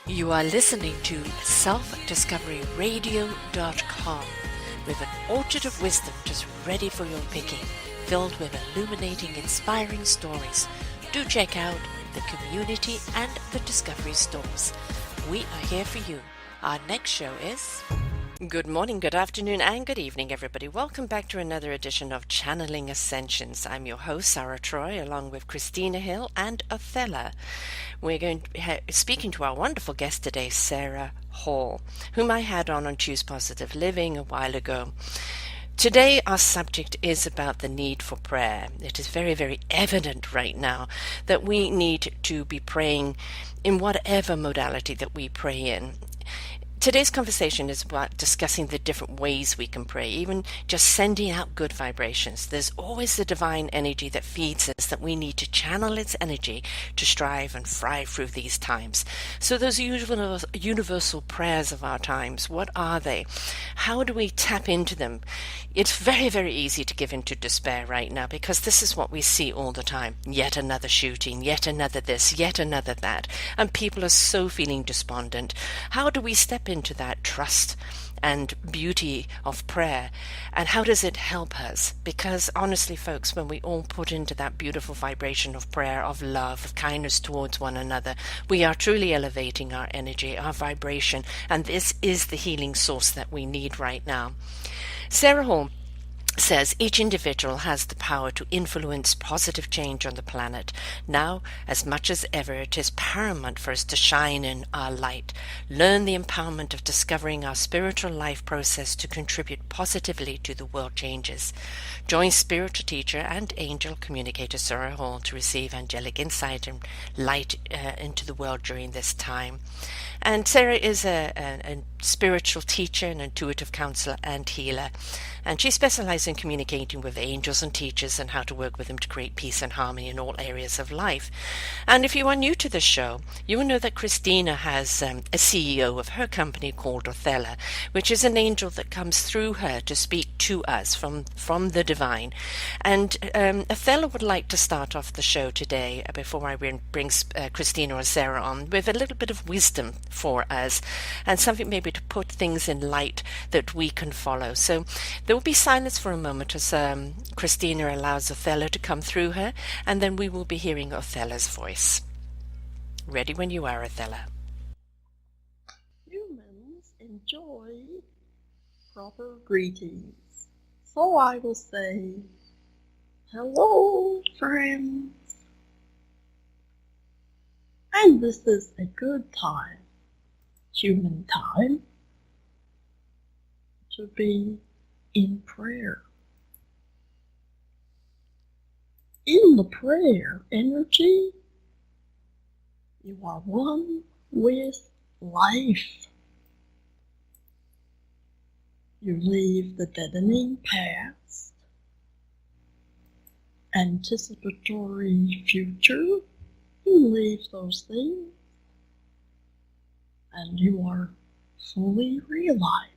You are listening to selfdiscoveryradio.com with an orchard of wisdom just ready for your picking, filled with illuminating, inspiring stories. Do check out the community and the discovery stores. We are here for you. Our next show is... Good morning, good afternoon, and good evening, everybody. Welcome back to another edition of Channeling Ascensions. I'm your host, Sarah Troy, along with Christina Hill and Othello. We're going to be speaking to our wonderful guest today, Sarah Hall, whom I had on Choose Positive Living a while ago. Today, our subject is about the need for prayer. It is very, very evident right now that we need to be praying in whatever modality that we pray in. Today's conversation is about discussing the different ways we can pray, even just sending out good vibrations. There's always the divine energy that feeds us, that we need to channel its energy to strive and thrive through these times. So those universal prayers of our times, what are they? How do we tap into them? It's very, very easy to give into despair right now because this is what we see all the time. Yet another shooting, yet another this, yet another that. And people are so feeling despondent. How do we step into that trust and beauty of prayer, and how does it help us? Because honestly, folks, when we all put into that beautiful vibration of prayer, of love, of kindness towards one another, we are truly elevating our energy, our vibration, and this is the healing source that we need right now. Sarah Hall says each individual has the power to influence positive change on the planet. Now, as much as ever, it is paramount for us to shine in our light, learn the empowerment of discovering our spiritual life process to contribute positively to the world changes. Join spiritual teacher and angel communicator Sarah Hall to receive angelic insight and light into the world during this time. And Sarah is a spiritual teacher, an intuitive counselor and healer. And she specializes in communicating with angels and teachers and how to work with them to create peace and harmony in all areas of life. And if you are new to the show, you will know that Christina has a CEO of her company called Othello, which is an angel that comes through her to speak to us from the divine. And Othello would like to start off the show today, before I bring Christina or Sarah on, with a little bit of wisdom for us and something maybe to put things in light that we can follow. So there will be silence for a moment as Christina allows Othello to come through her, and then we will be hearing Othello's voice. Ready when you are, Othello. Humans enjoy proper greetings, so I will say, hello, friends. And this is a good time, human time, to be in prayer. In the prayer energy, you are one with life. You leave the deadening past, anticipatory future, you leave those things, and you are fully realized.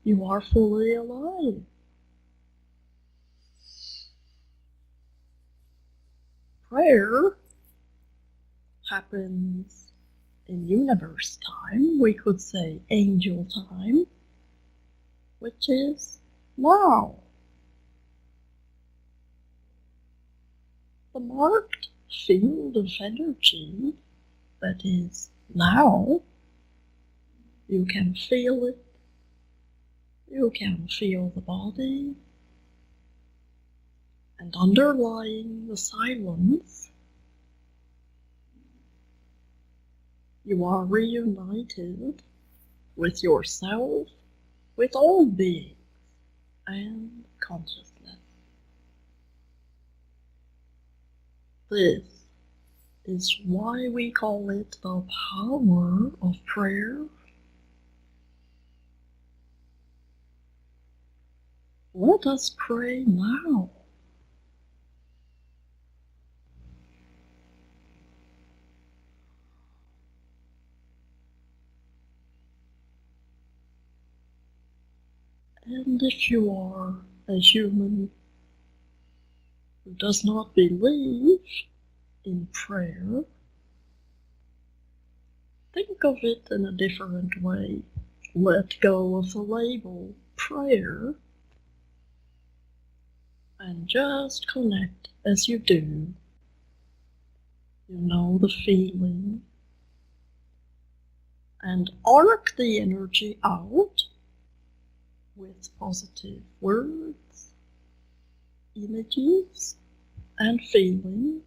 You are fully alive. Prayer happens in universe time, we could say angel time, which is now. The marked field of energy that is now, you can feel it. You can feel the body, and underlying the silence, you are reunited with yourself, with all beings, and consciousness. This is why we call it the power of prayer. Let us pray now. And if you are a human who does not believe in prayer, think of it in a different way. Let go of the label prayer and just connect as you do. You know the feeling. And arc the energy out with positive words, images, and feelings.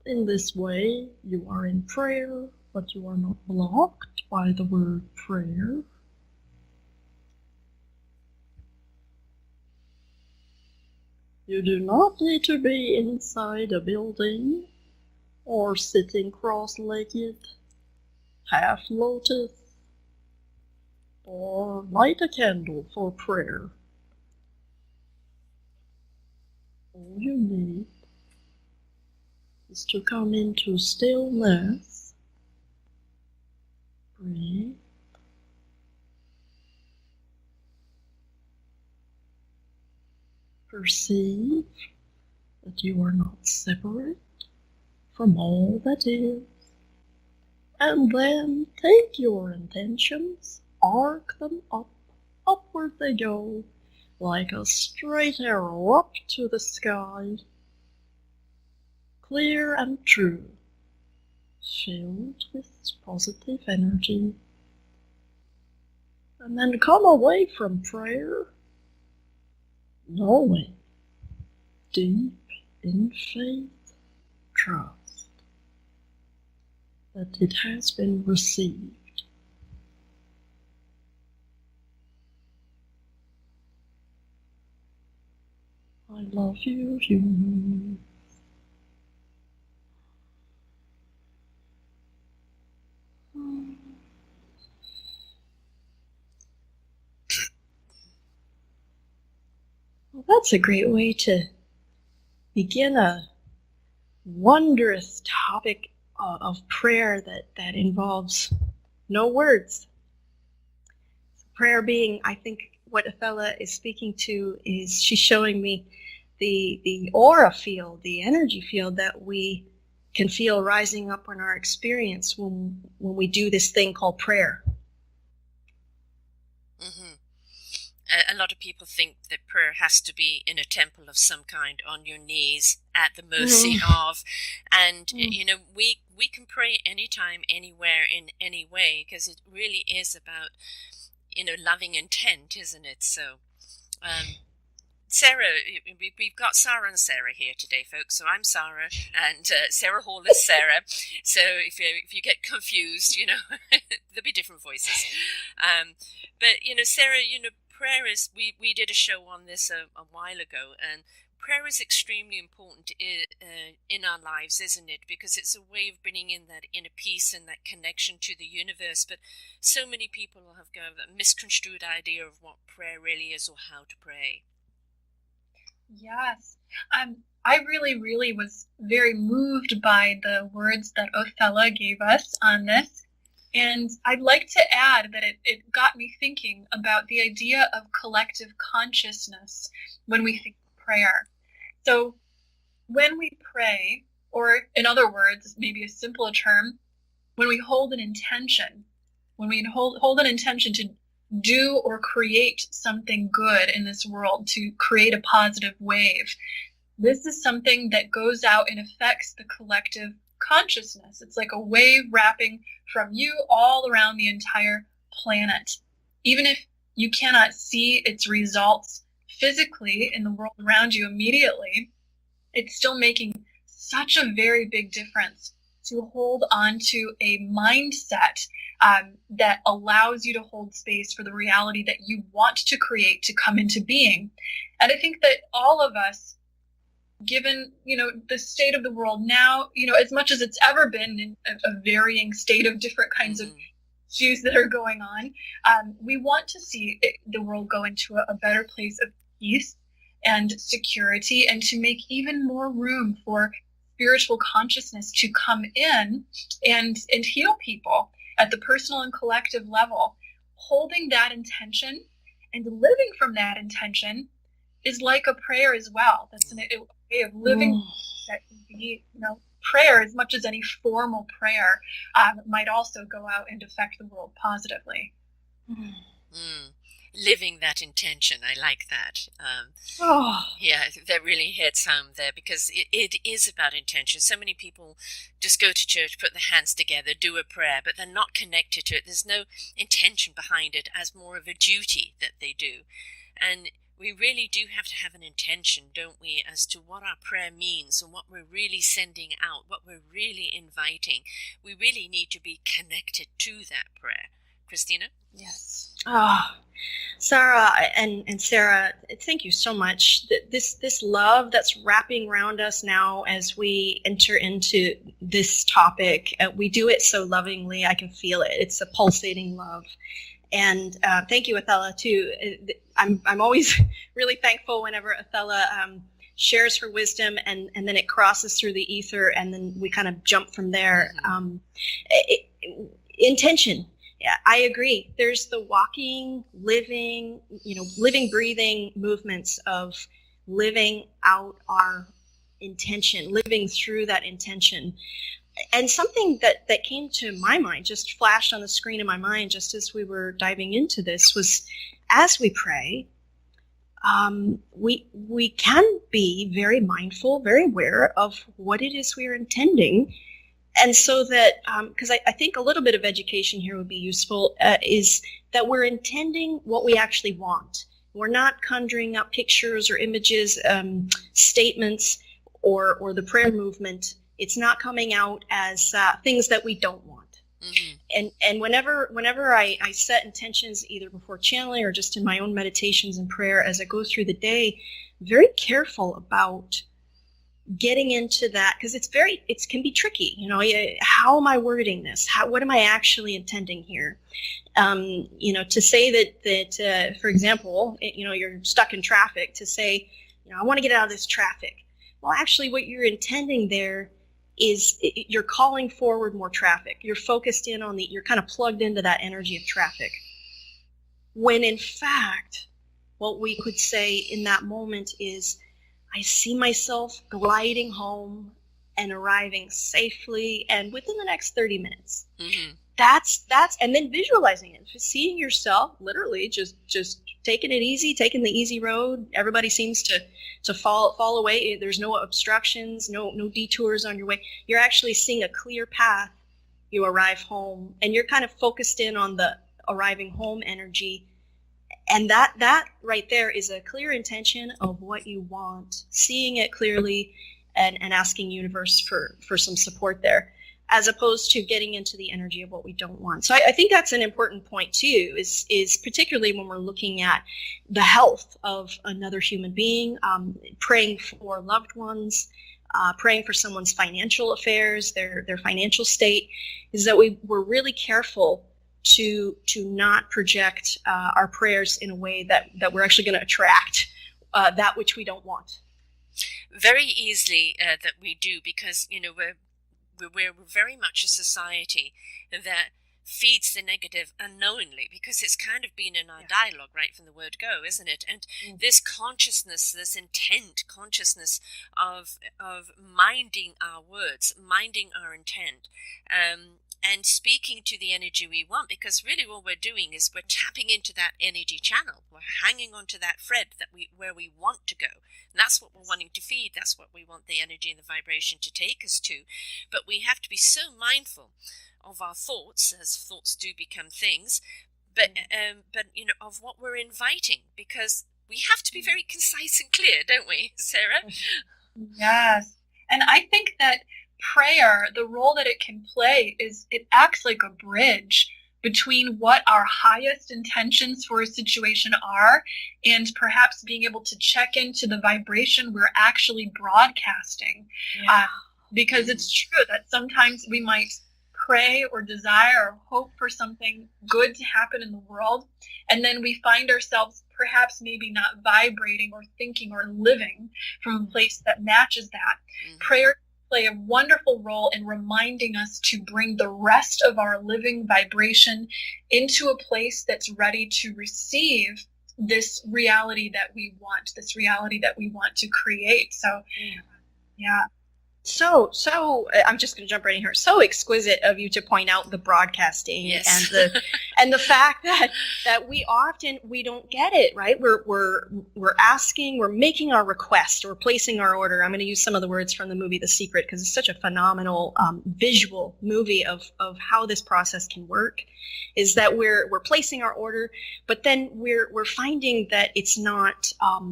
In this way, you are in prayer, but you are not blocked by the word prayer. You do not need to be inside a building or sitting cross-legged, half lotus, or light a candle for prayer. All you need is to come into stillness, breathe, perceive that you are not separate from all that is, and then take your intentions, arc them up, upward they go, like a straight arrow up to the sky, clear and true, filled with positive energy. And then come away from prayer, knowing, deep in faith, trust, that it has been received. I love you, human. Well, that's a great way to begin a wondrous topic of prayer that involves no words. Prayer being, I think, what Othella is speaking to is she's showing me the aura field, the energy field that we can feel rising up in our experience when we do this thing called prayer. Mm-hmm. A lot of people think that prayer has to be in a temple of some kind, on your knees, at the mercy of, and we can pray anytime, anywhere, in any way, because it really is about loving intent, isn't it? So, Sarah, we've got Sarah and Sarah here today, folks. So I'm Sarah, and Sarah Hall is Sarah. So if you get confused, there'll be different voices. But Sarah, prayer is. We did a show on this a while ago, and prayer is extremely important in our lives, isn't it? Because it's a way of bringing in that inner peace and that connection to the universe. But so many people have got a misconstrued idea of what prayer really is or how to pray. Yes. I really, really was very moved by the words that Othella gave us on this. And I'd like to add that it got me thinking about the idea of collective consciousness when we think of prayer. So when we pray, or in other words, maybe a simpler term, when we hold an intention, when we hold an intention to do or create something good in this world, to create a positive wave, this is something that goes out and affects the collective consciousness. It's like a wave wrapping from you all around the entire planet. Even if you cannot see its results physically in the world around you immediately, it's still making such a very big difference to hold on to a mindset that allows you to hold space for the reality that you want to create to come into being. And I think that all of us, given the state of the world now, as much as it's ever been in a varying state of different kinds of issues that are going on, we want to see the world go into a better place of peace and security, and to make even more room for spiritual consciousness to come in and heal people at the personal and collective level. Holding that intention and living from that intention is like a prayer as well. That's a way of living that can be, prayer, as much as any formal prayer, might also go out and affect the world positively. Living that intention, I like that. Yeah, that really hits home there, because it is about intention. So many people just go to church, put their hands together, do a prayer, but they're not connected to it. There's no intention behind it, as more of a duty that they do. And we really do have to have an intention, don't we, as to what our prayer means and what we're really sending out, what we're really inviting. We really need to be connected to that prayer. Christina? Yes. Sarah and Sarah, thank you so much. This love that's wrapping around us now as we enter into this topic, we do it so lovingly. I can feel it. It's a pulsating love. And thank you, Athela, too. I'm always really thankful whenever Athela shares her wisdom and then it crosses through the ether and then we kind of jump from there. Intention. Yeah, I agree. There's the walking, living, breathing movements of living out our intention, living through that intention. And something that came to my mind, just flashed on the screen in my mind just as we were diving into this, was as we pray, we can be very mindful, very aware of what it is we are intending. And so that, because I think a little bit of education here would be useful, is that we're intending what we actually want. We're not conjuring up pictures or images, statements, or the prayer movement. It's not coming out as things that we don't want. Mm-hmm. And whenever I set intentions, either before channeling or just in my own meditations and prayer as I go through the day, very careful about getting into that, because it can be tricky. How am I wording this? What am I actually intending here? To say that for example, you're stuck in traffic, to say, I want to get out of this traffic. Well, actually, what you're intending there is you're calling forward more traffic. You're focused in on you're kind of plugged into that energy of traffic. When in fact, what we could say in that moment is, I see myself gliding home and arriving safely and within the next 30 minutes. Mm-hmm. That's and then visualizing it, just seeing yourself literally just taking it easy, taking the easy road. Everybody seems to fall away. There's no obstructions, no detours on your way. You're actually seeing a clear path. You arrive home and you're kind of focused in on the arriving home energy. And that right there is a clear intention of what you want, seeing it clearly and asking universe for some support there, as opposed to getting into the energy of what we don't want. So I think that's an important point too, is particularly when we're looking at the health of another human being, praying for loved ones, praying for someone's financial affairs, their financial state, is that we're really careful to not project our prayers in a way that we're actually going to attract that which we don't want. Very easily that we do, because we're very much a society that feeds the negative unknowingly, because it's kind of been in our dialogue right from the word go, isn't it? And this consciousness, this intent consciousness of minding our words, minding our intent, and speaking to the energy we want, because really what we're doing is we're tapping into that energy channel. We're hanging onto that thread where we want to go. And that's what we're wanting to feed. That's what we want the energy and the vibration to take us to. But we have to be so mindful of our thoughts, as thoughts do become things, but of what we're inviting, because we have to be very concise and clear, don't we, Sarah? Yes. And I think that prayer, the role that it can play is it acts like a bridge between what our highest intentions for a situation are and perhaps being able to check into the vibration we're actually broadcasting. Because it's true that sometimes we might pray or desire or hope for something good to happen in the world, and then we find ourselves perhaps maybe not vibrating or thinking or living from a place that matches that. Mm-hmm. Prayer play a wonderful role in reminding us to bring the rest of our living vibration into a place that's ready to receive this reality that we want, this reality that we want to create. So, yeah. So I'm just going to jump right in here. So exquisite of you to point out the broadcasting Yes. and the fact that we don't get it, right? We're asking, we're making our request, we're placing our order. I'm going to use some of the words from the movie The Secret because it's such a phenomenal visual movie of how this process can work. Is that we're placing our order, but then we're finding that it's not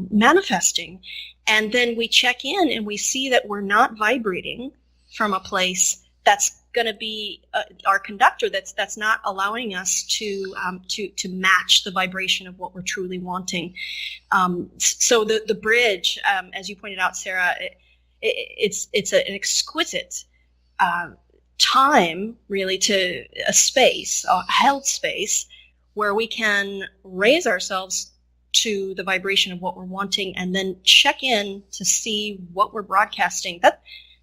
manifesting. And then we check in and we see that we're not vibrating from a place that's going to be our conductor. That's not allowing us to match the vibration of what we're truly wanting. So the bridge, as you pointed out, Sarah, it's an exquisite time, really, to a space, a held space, where we can raise ourselves to the vibration of what we're wanting and then check in to see what we're broadcasting.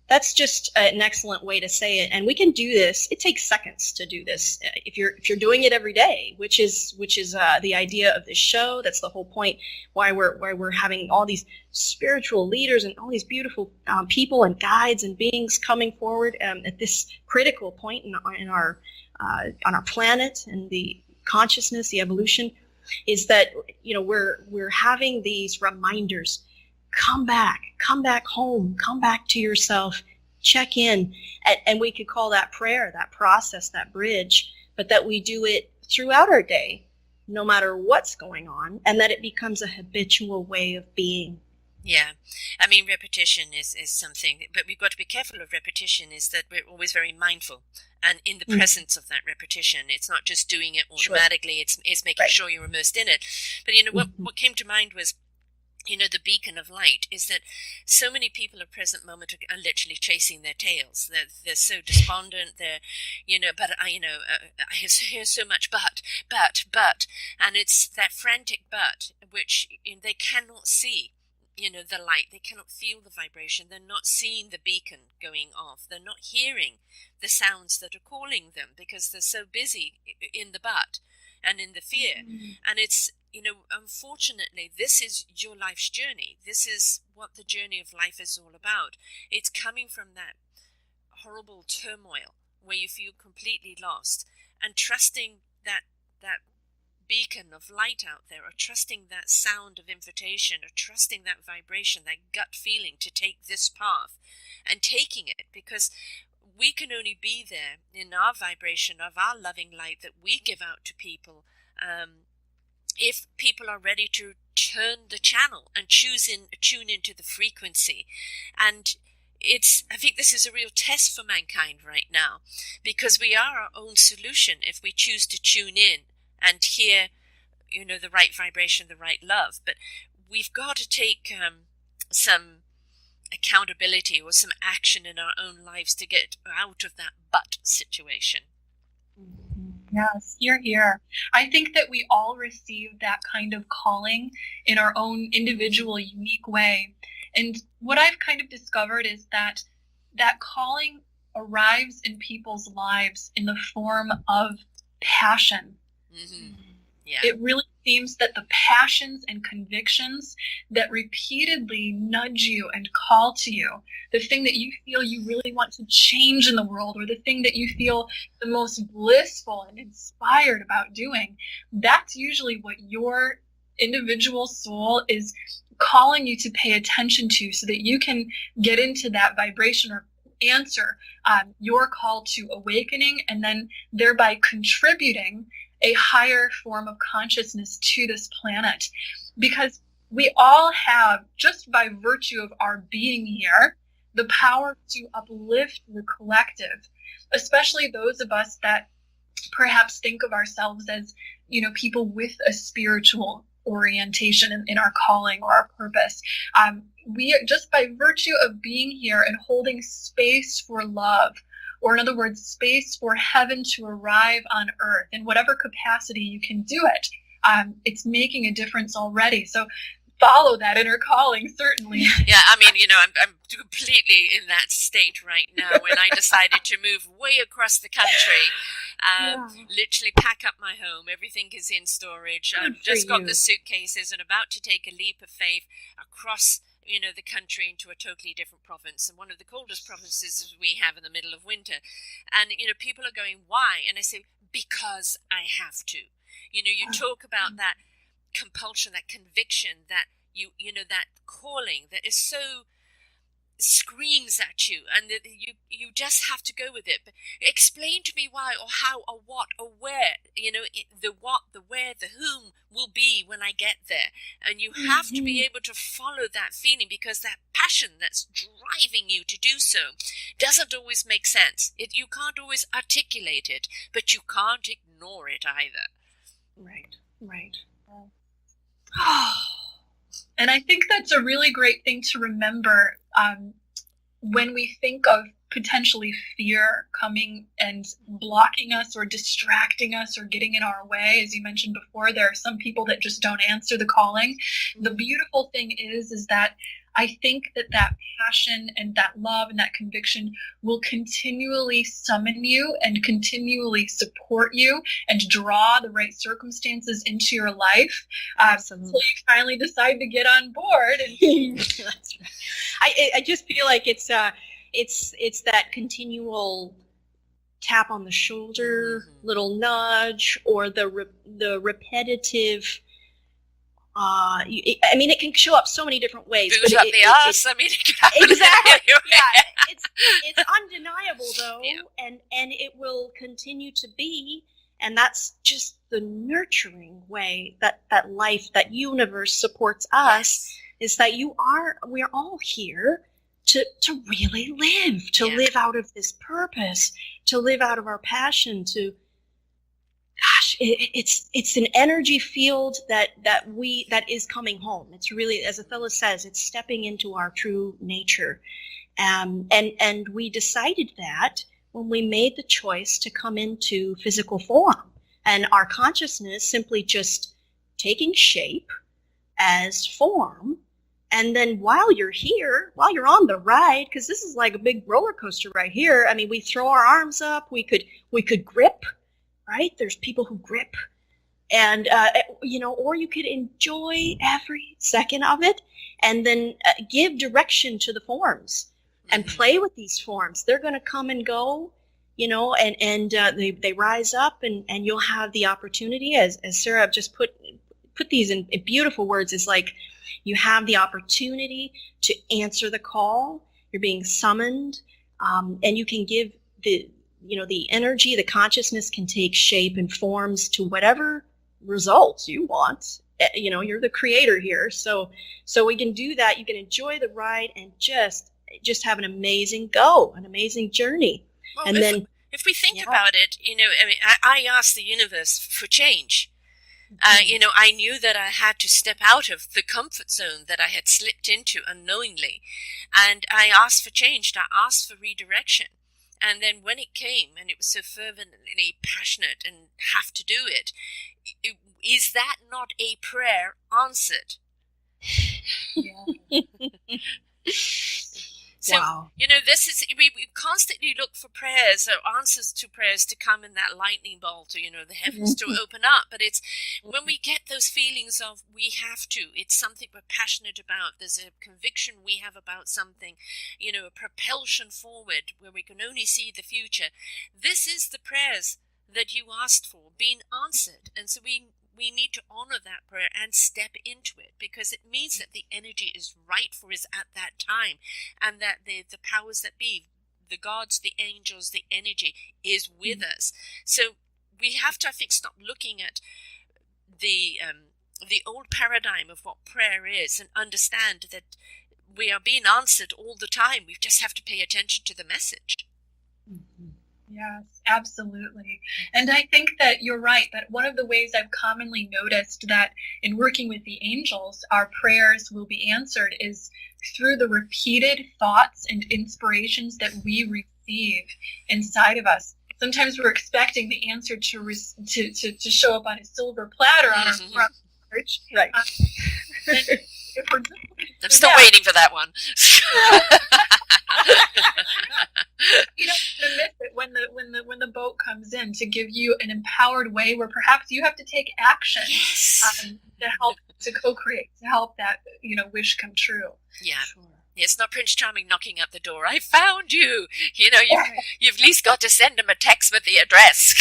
That's just an excellent way to say it. And we can do this. It takes seconds to do this. If you're doing it every day, which is the idea of this show. That's the whole point why we're having all these spiritual leaders and all these beautiful people and guides and beings coming forward at this critical point in our on our planet and the consciousness, the evolution. Is that, we're having these reminders. Come back home, come back to yourself, check in. And we could call that prayer, that process, that bridge, but that we do it throughout our day, no matter what's going on, and that it becomes a habitual way of being. Yeah, I mean, repetition is something, but we've got to be careful of repetition, is that we're always very mindful and in the presence of that repetition. It's not just doing it automatically, it's making sure you're immersed in it. But, what came to mind was, the beacon of light is that so many people at present moment are literally chasing their tails. They're so despondent. They're, but I hear so much but, and it's that frantic but, which they cannot see. The light, they cannot feel the vibration, they're not seeing the beacon going off, they're not hearing the sounds that are calling them because they're so busy in the but and in the fear. And it's, unfortunately, this is your life's journey. This is what the journey of life is all about. It's coming from that horrible turmoil where you feel completely lost and trusting that beacon of light out there, or trusting that sound of invitation, or trusting that vibration, that gut feeling to take this path and taking it, because we can only be there in our vibration of our loving light that we give out to people if people are ready to turn the channel and tune into the frequency. And I think this is a real test for mankind right now, because we are our own solution if we choose to tune in and hear, the right vibration, the right love. But we've got to take some accountability or some action in our own lives to get out of that but situation. Yes, you're here. I think that we all receive that kind of calling in our own individual, unique way. And what I've kind of discovered is that calling arrives in people's lives in the form of passion. Mm-hmm. Yeah. It really seems that the passions and convictions that repeatedly nudge you and call to you, the thing that you feel you really want to change in the world, or the thing that you feel the most blissful and inspired about doing, that's usually what your individual soul is calling you to pay attention to, so that you can get into that vibration or answer your call to awakening, and then thereby contributing a higher form of consciousness to this planet. Because we all have, just by virtue of our being here, the power to uplift the collective, especially those of us that perhaps think of ourselves as, people with a spiritual orientation in our calling or our purpose. We, just by virtue of being here and holding space for love, or in other words, space for heaven to arrive on earth in whatever capacity you can do it, it's making a difference already. So follow that inner calling, certainly. Yeah, I mean, I'm completely in that state right now when I decided to move way across the country. Literally pack up my home. Everything is in storage. I've just got the suitcases and about to take a leap of faith across the country into a totally different province, and one of the coldest provinces we have in the middle of winter. And, people are going, why? And I say, because I have to. You talk about that compulsion, that conviction, that that calling that is so screams at you, and that you just have to go with it. But explain to me why, or how, or what, or where. The what, the where, the whom will be when I get there. And you have to be able to follow that feeling, because that passion that's driving you to do so doesn't always make sense. You can't always articulate it, but you can't ignore it either. Right. And I think that's a really great thing to remember when we think of potentially fear coming and blocking us or distracting us or getting in our way. As you mentioned before, there are some people that just don't answer the calling. The beautiful thing is that I think that passion and that love and that conviction will continually summon you and continually support you and draw the right circumstances into your life. Until you finally decide to get on board. And That's right. I just feel like it's that continual tap on the shoulder, little nudge, or the repetitive. It can show up so many different ways. Boot up the ass. Exactly. Yeah, it's undeniable though, and it will continue to be, and that's just the nurturing way that life, that universe supports us. Is that we're all here to really live, to live out of this purpose, to live out of our passion, to. Gosh, it's an energy field that is coming home. It's really, as Othella says, it's stepping into our true nature, and we decided that when we made the choice to come into physical form, and our consciousness simply just taking shape as form. And then while you're here, while you're on the ride, because this is like a big roller coaster right here. I mean, we throw our arms up, we could grip. Right? There's people who grip, and or you could enjoy every second of it, and then give direction to the forms and play with these forms. They're going to come and go, and they rise up, and you'll have the opportunity, as Sarah just put these in beautiful words. It's like you have the opportunity to answer the call. You're being summoned, and you can give the energy, the consciousness can take shape and forms to whatever results you want. You're the creator here. So we can do that. You can enjoy the ride and just have an amazing journey. Well, and if we think about it, I asked the universe for change. I knew that I had to step out of the comfort zone that I had slipped into unknowingly. And I asked for change. I asked for redirection. And then when it came, and it was so fervently passionate and have to do it, is that not a prayer answered? Yeah. So, wow. This is, we constantly look for prayers or answers to prayers to come in that lightning bolt, or, the heavens to open up. But it's when we get those feelings of we have to, it's something we're passionate about. There's a conviction we have about something, a propulsion forward where we can only see the future. This is the prayers that you asked for being answered. And so we need to honor that prayer and step into it, because it means that the energy is right for us at that time, and that the powers that be, the gods, the angels, the energy is with us. So we have to, I think, stop looking at the old paradigm of what prayer is and understand that we are being answered all the time. We just have to pay attention to the message. Yes, absolutely. And I think that you're right, that one of the ways I've commonly noticed that in working with the angels, our prayers will be answered is through the repeated thoughts and inspirations that we receive inside of us. Sometimes we're expecting the answer to show up on a silver platter on our front porch. Right. I'm still waiting for that one. You don't want to miss it when the boat comes in, to give you an empowered way where perhaps you have to take action to help to co-create, to help that wish come true. Yeah. Sure. It's not Prince Charming knocking at the door. I found you. You've at least got to send him a text with the address.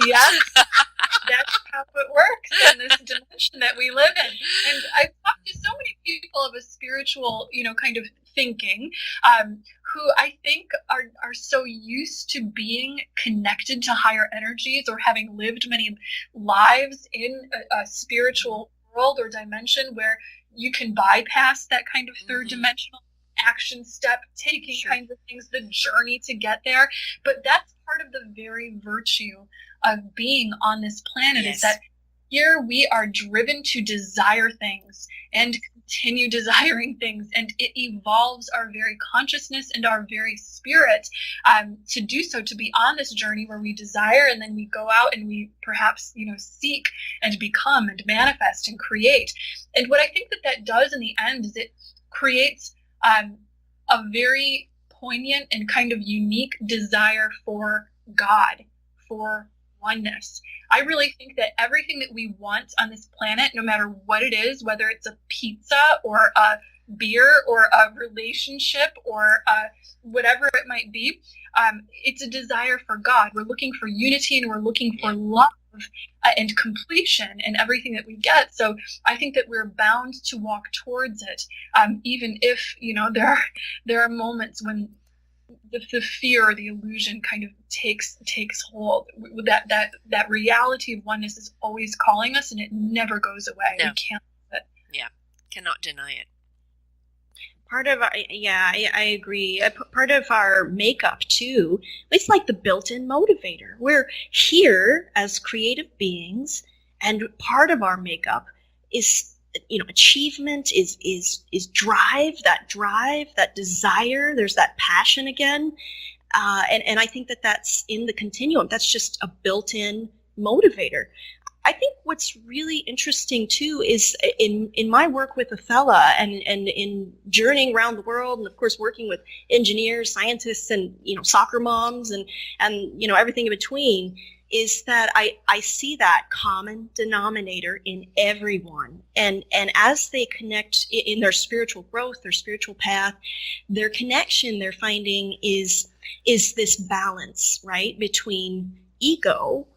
Yes, that's how it works in this dimension that we live in. And I've talked to so many people of a spiritual, kind of thinking, who I think are so used to being connected to higher energies, or having lived many lives in a spiritual world or dimension where you can bypass that kind of third dimensional action step taking kinds of things, the journey to get there. But that's part of the very virtue of being on this planet, is that here we are driven to desire things and continue desiring things, and it evolves our very consciousness and our very spirit to do so, to be on this journey where we desire, and then we go out and we perhaps seek and become and manifest and create. And what I think that does in the end is it creates a very poignant and kind of unique desire for God, for oneness. I really think that everything that we want on this planet, no matter what it is, whether it's a pizza or a beer or a relationship or whatever it might be, it's a desire for God. We're looking for unity, and we're looking for love and completion in everything that we get. So I think that we're bound to walk towards it, even if there are moments when the fear or the illusion kind of takes hold. That reality of oneness is always calling us, and it never goes away. No. We can't lose it. Yeah, cannot deny it. Part of I agree. Part of our makeup too, it's like the built-in motivator. We're here as creative beings, and part of our makeup is achievement, is drive, that desire. There's that passion again, and I think that's in the continuum. That's just a built-in motivator. I think what's really interesting too is in my work with Athela and in journeying around the world, and of course working with engineers, scientists, and soccer moms and everything in between, is that I see that common denominator in everyone, and as they connect in their spiritual growth, their spiritual path, their connection they're finding is this balance, right, between ego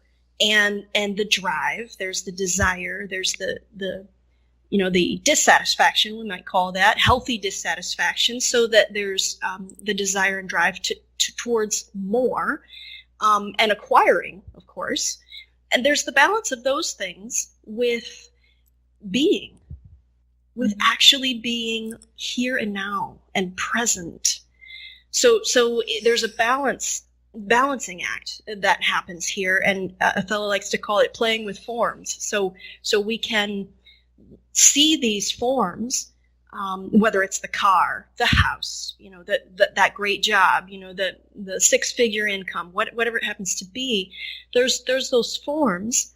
and the drive. There's the desire, there's the dissatisfaction, we might call that healthy dissatisfaction, so that there's the desire and drive towards more, and acquiring, of course. And there's the balance of those things with being, with actually being here and now and present. So there's a balancing act that happens here, and Athela likes to call it playing with forms. So we can see these forms, whether it's the car, the house, that great job, the six-figure income, whatever it happens to be. There's those forms,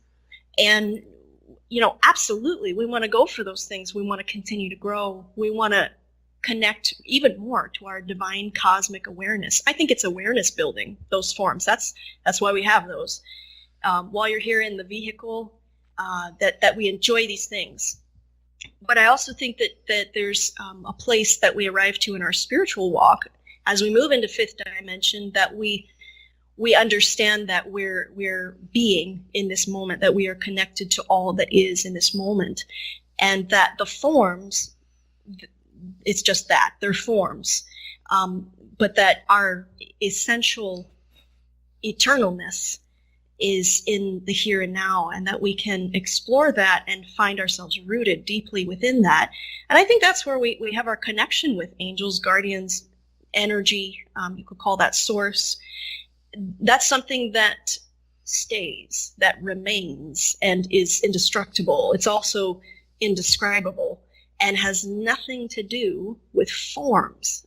and absolutely we want to go for those things. We want to continue to grow. We want to connect even more to our divine cosmic awareness. I think it's awareness building, those forms. That's why we have those. While you're here in the vehicle, that we enjoy these things. But I also think that there's a place that we arrive to in our spiritual walk as we move into fifth dimension, that we understand that we're being in this moment, that we are connected to all that is in this moment, and that the forms, it's just that, they're forms, but that our essential eternalness is in the here and now, and that we can explore that and find ourselves rooted deeply within that. And I think that's where we have our connection with angels, guardians, energy, you could call that source. That's something that stays, that remains, and is indestructible. It's also indescribable and has nothing to do with forms.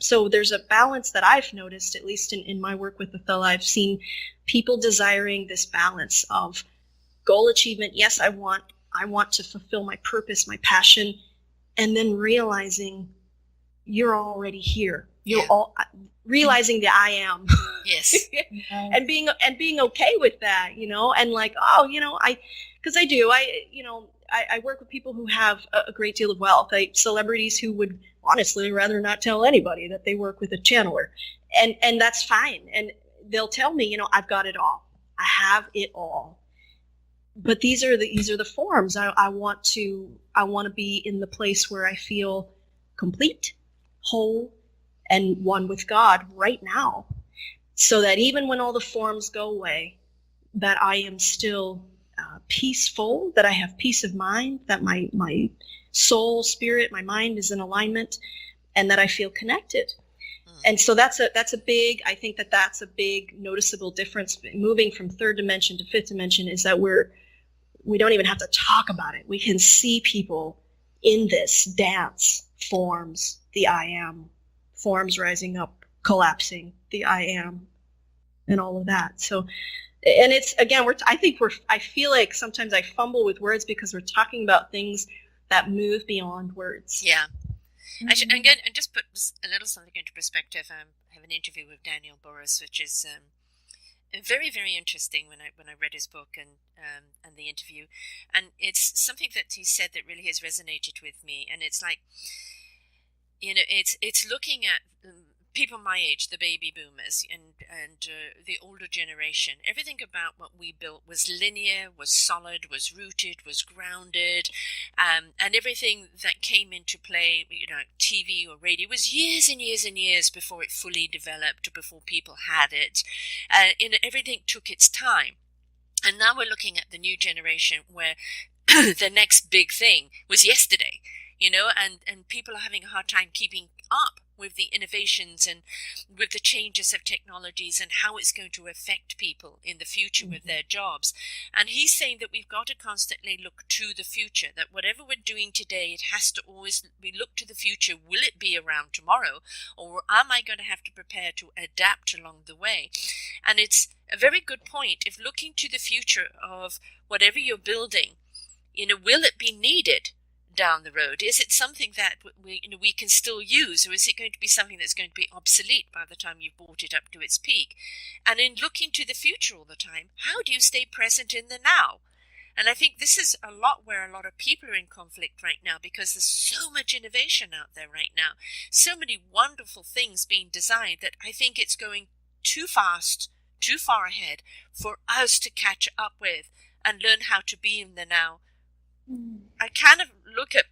So there's a balance that I've noticed, at least in my work with Athela. I've seen people desiring this balance of goal achievement. Yes, I want to fulfill my purpose, my passion, and then realizing you're already here. You'll Yeah. all realizing the I am. Yes. and being okay with that, and like, oh, because I do, I work with people who have a great deal of wealth, celebrities who would honestly rather not tell anybody that they work with a channeler, and that's fine, and they'll tell me, I've got it all, I have it all, but these are the forms. I want to be in the place where I feel complete, whole, and one with God right now, so that even when all the forms go away, that I am still peaceful, that I have peace of mind, that my soul, spirit, my mind is in alignment, and that I feel connected. And so that's a big, I think that's a big noticeable difference moving from third dimension to fifth dimension, is that we don't even have to talk about it. We can see people in this dance, forms, the I am, forms rising up, collapsing, the I am, and all of that. So, and it's, again, I feel like sometimes I fumble with words because we're talking about things that move beyond words. Yeah. Actually, again, and just put a little something into perspective. I have an interview with Daniel Burrus, which is very, very interesting when I read his book and the interview, and it's something that he said that really has resonated with me. And it's like, it's looking at people my age, the baby boomers, and the older generation. Everything about what we built was linear, was solid, was rooted, was grounded, and everything that came into play, TV or radio, was years and years and years before it fully developed, before people had it. Everything took its time. And now we're looking at the new generation where the next big thing was yesterday, and people are having a hard time keeping up with the innovations and with the changes of technologies and how it's going to affect people in the future with their jobs. And he's saying that we've got to constantly look to the future, that whatever we're doing today, it has to always be look to the future. Will it be around tomorrow, or am I going to have to prepare to adapt along the way? And it's a very good point. If looking to the future of whatever you're building, will it be needed down the road? Is it something that we can still use, or is it going to be something that's going to be obsolete by the time you've brought it up to its peak? And in looking to the future all the time, how do you stay present in the now? And I think this is a lot where a lot of people are in conflict right now, because there's so much innovation out there right now, so many wonderful things being designed, that I think it's going too fast, too far ahead for us to catch up with and learn how to be in the now. I kind of look at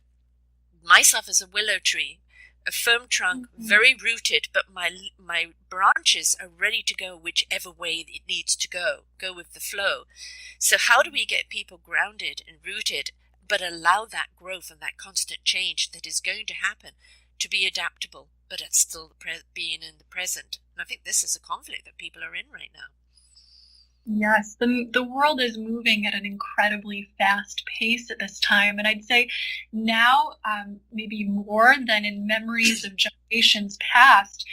myself as a willow tree, a firm trunk, very rooted, but my branches are ready to go whichever way it needs to go with the flow. So how do we get people grounded and rooted, but allow that growth and that constant change that is going to happen to be adaptable, but it's still being in the present? And I think this is a conflict that people are in right now. Yes, the world is moving at an incredibly fast pace at this time. And I'd say now, maybe more than in memories of generations past,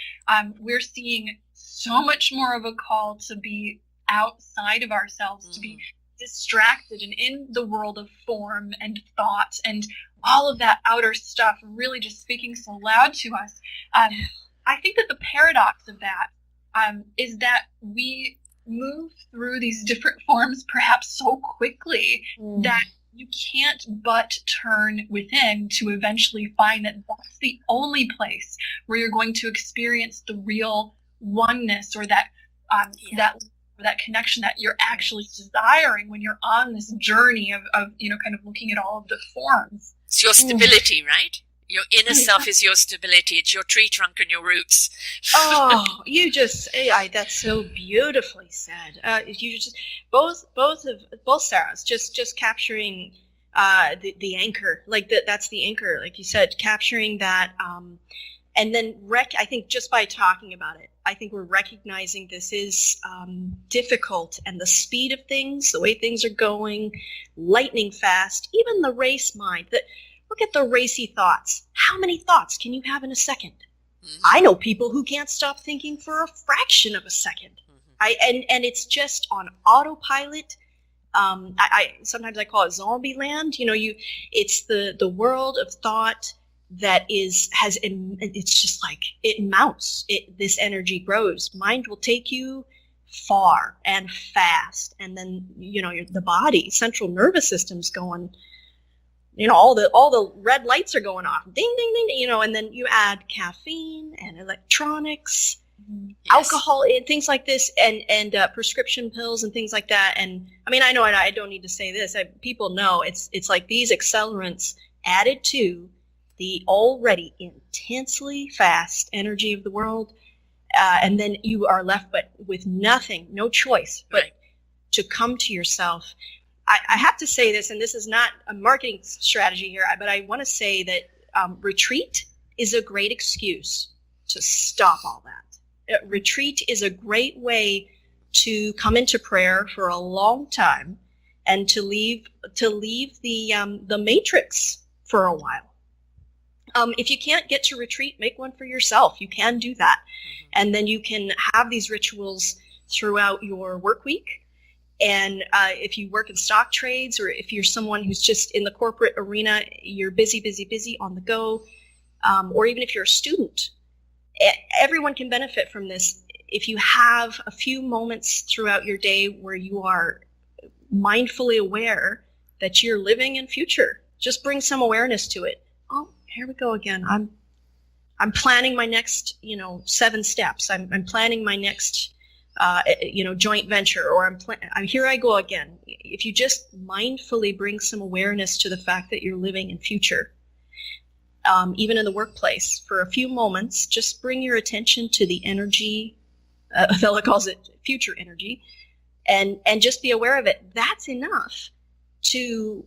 we're seeing so much more of a call to be outside of ourselves, to be distracted and in the world of form and thought and all of that outer stuff really just speaking so loud to us. I think that the paradox of that is that we move through these different forms perhaps so quickly that you can't but turn within to eventually find that that's the only place where you're going to experience the real oneness, or that that connection that you're actually desiring when you're on this journey of kind of looking at all of the forms. It's your stability, right? Your inner self is your stability. It's your tree trunk and your roots. Oh, you just, that's so beautifully said. You just, both Sarahs, just capturing the anchor, like that's the anchor, like you said, capturing that, and then I think just by talking about it, I think we're recognizing this is difficult, and the speed of things, the way things are going, lightning fast, even the race mind, look at the racy thoughts. How many thoughts can you have in a second? I know people who can't stop thinking for a fraction of a second. And it's just on autopilot. I sometimes I call it zombie land. It's the world of thought it's just like it mounts. This energy grows. Mind will take you far and fast, and then the body, central nervous system's going. All the red lights are going off. Ding, ding, ding. And then you add caffeine and electronics, alcohol, things like this, and prescription pills and things like that. And I mean, I know I don't need to say this. People know it's like these accelerants added to the already intensely fast energy of the world, and then you are left but with nothing, no choice but to come to yourself. I have to say this, and this is not a marketing strategy here, but I want to say that retreat is a great excuse to stop all that. Retreat is a great way to come into prayer for a long time and to leave the matrix for a while. If you can't get to retreat, make one for yourself. You can do that. And then you can have these rituals throughout your work week. And if you work in stock trades, or if you're someone who's just in the corporate arena, you're busy on the go, or even if you're a student, everyone can benefit from this. If you have a few moments throughout your day where you are mindfully aware that you're living in future, just bring some awareness to it. Oh, here we go again. I'm planning my next, 7 steps. I'm planning my next, joint venture, or here I go again. If you just mindfully bring some awareness to the fact that you're living in future, even in the workplace, for a few moments, just bring your attention to the energy. Fella calls it future energy, and just be aware of it. That's enough to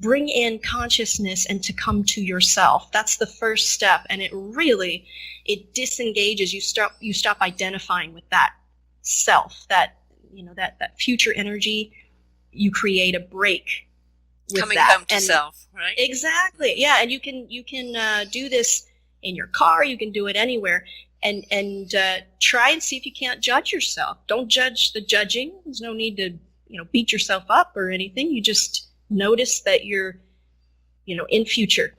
bring in consciousness and to come to yourself. That's the first step, and it disengages. You stop identifying with that self, that future energy. You create a break with coming that. home to self, right? Exactly. Yeah, and you can do this in your car. You can do it anywhere, and try and see if you can't judge yourself. Don't judge the judging. There's no need to beat yourself up or anything. You just notice that you're in future.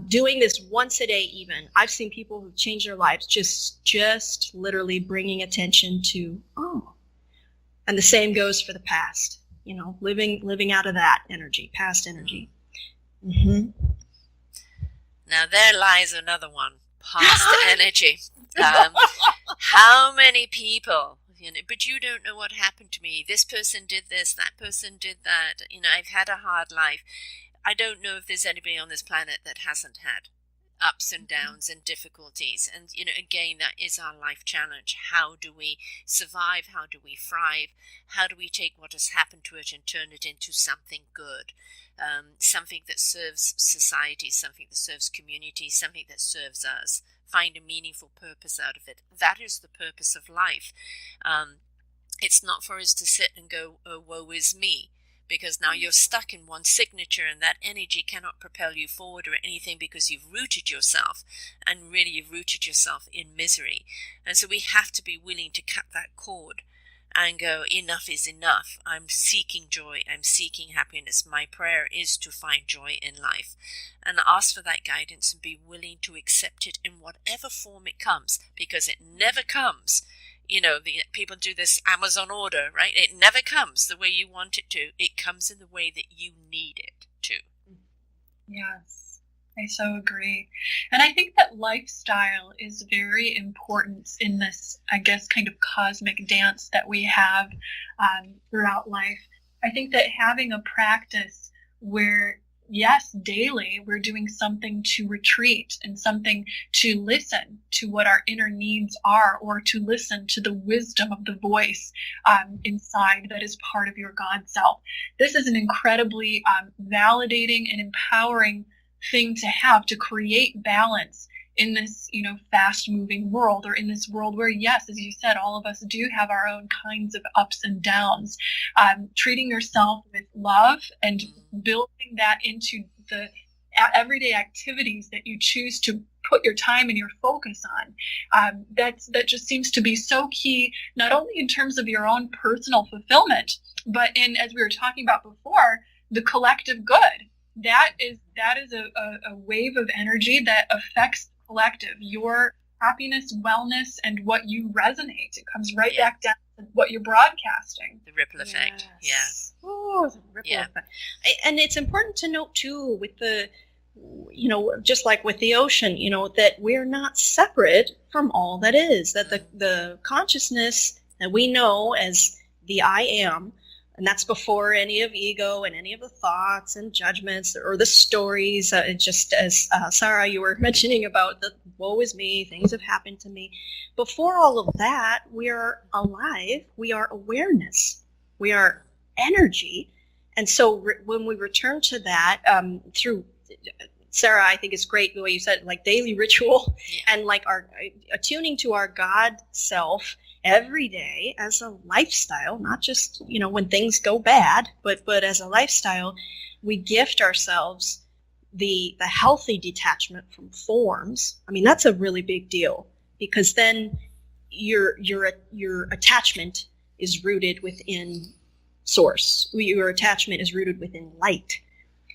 Doing this once a day. Even I've seen people who've changed their lives just literally bringing attention to and the same goes for the past. Living out of that energy, past energy. Mm-hmm. Now there lies another one, past energy. How many people, but you don't know what happened to me. This person did this, that person did that. I've had a hard life. I don't know if there's anybody on this planet that hasn't had ups and downs and difficulties. And, again, that is our life challenge. How do we survive? How do we thrive? How do we take what has happened to it and turn it into something good? Something that serves society, something that serves community, something that serves us. Find a meaningful purpose out of it. That is the purpose of life. It's not for us to sit and go, oh, woe is me, because now you're stuck in one signature and that energy cannot propel you forward or anything, because you've rooted yourself, and really you've rooted yourself in misery. And so we have to be willing to cut that cord and go, enough is enough. I'm seeking joy. I'm seeking happiness. My prayer is to find joy in life, and ask for that guidance and be willing to accept it in whatever form it comes, because it never comes. People do this Amazon order, right? It never comes the way you want it to. It comes in the way that you need it to. Yes, I so agree. And I think that lifestyle is very important in this, I guess, kind of cosmic dance that we have throughout life. I think that having a practice where, yes, daily we're doing something to retreat and something to listen to what our inner needs are, or to listen to the wisdom of the voice inside that is part of your God self. This is an incredibly validating and empowering thing to have, to create balance in this, fast-moving world, or in this world where, yes, as you said, all of us do have our own kinds of ups and downs. Treating yourself with love and building that into the everyday activities that you choose to put your time and your focus on. That just seems to be so key, not only in terms of your own personal fulfillment, but in, as we were talking about before, the collective good. that is a wave of energy that affects the collective. Your happiness, wellness, and what you resonate. It comes right back down to what you're broadcasting. The ripple effect. Yes. Oh, the ripple effect. And it's important to note too, with the, just like with the ocean, that we're not separate from all that is, that the consciousness that we know as the I am, and that's before any of ego and any of the thoughts and judgments or the stories, just as Sarah, you were mentioning about the woe is me, things have happened to me. Before all of that, we are alive, we are awareness, we are energy. And so when we return to that through, Sarah, I think it's great the way you said, like daily ritual and like our attuning to our God self every day as a lifestyle, not just, when things go bad, but as a lifestyle, we gift ourselves the healthy detachment from forms. I mean, that's a really big deal, because then your attachment is rooted within source. Your attachment is rooted within light.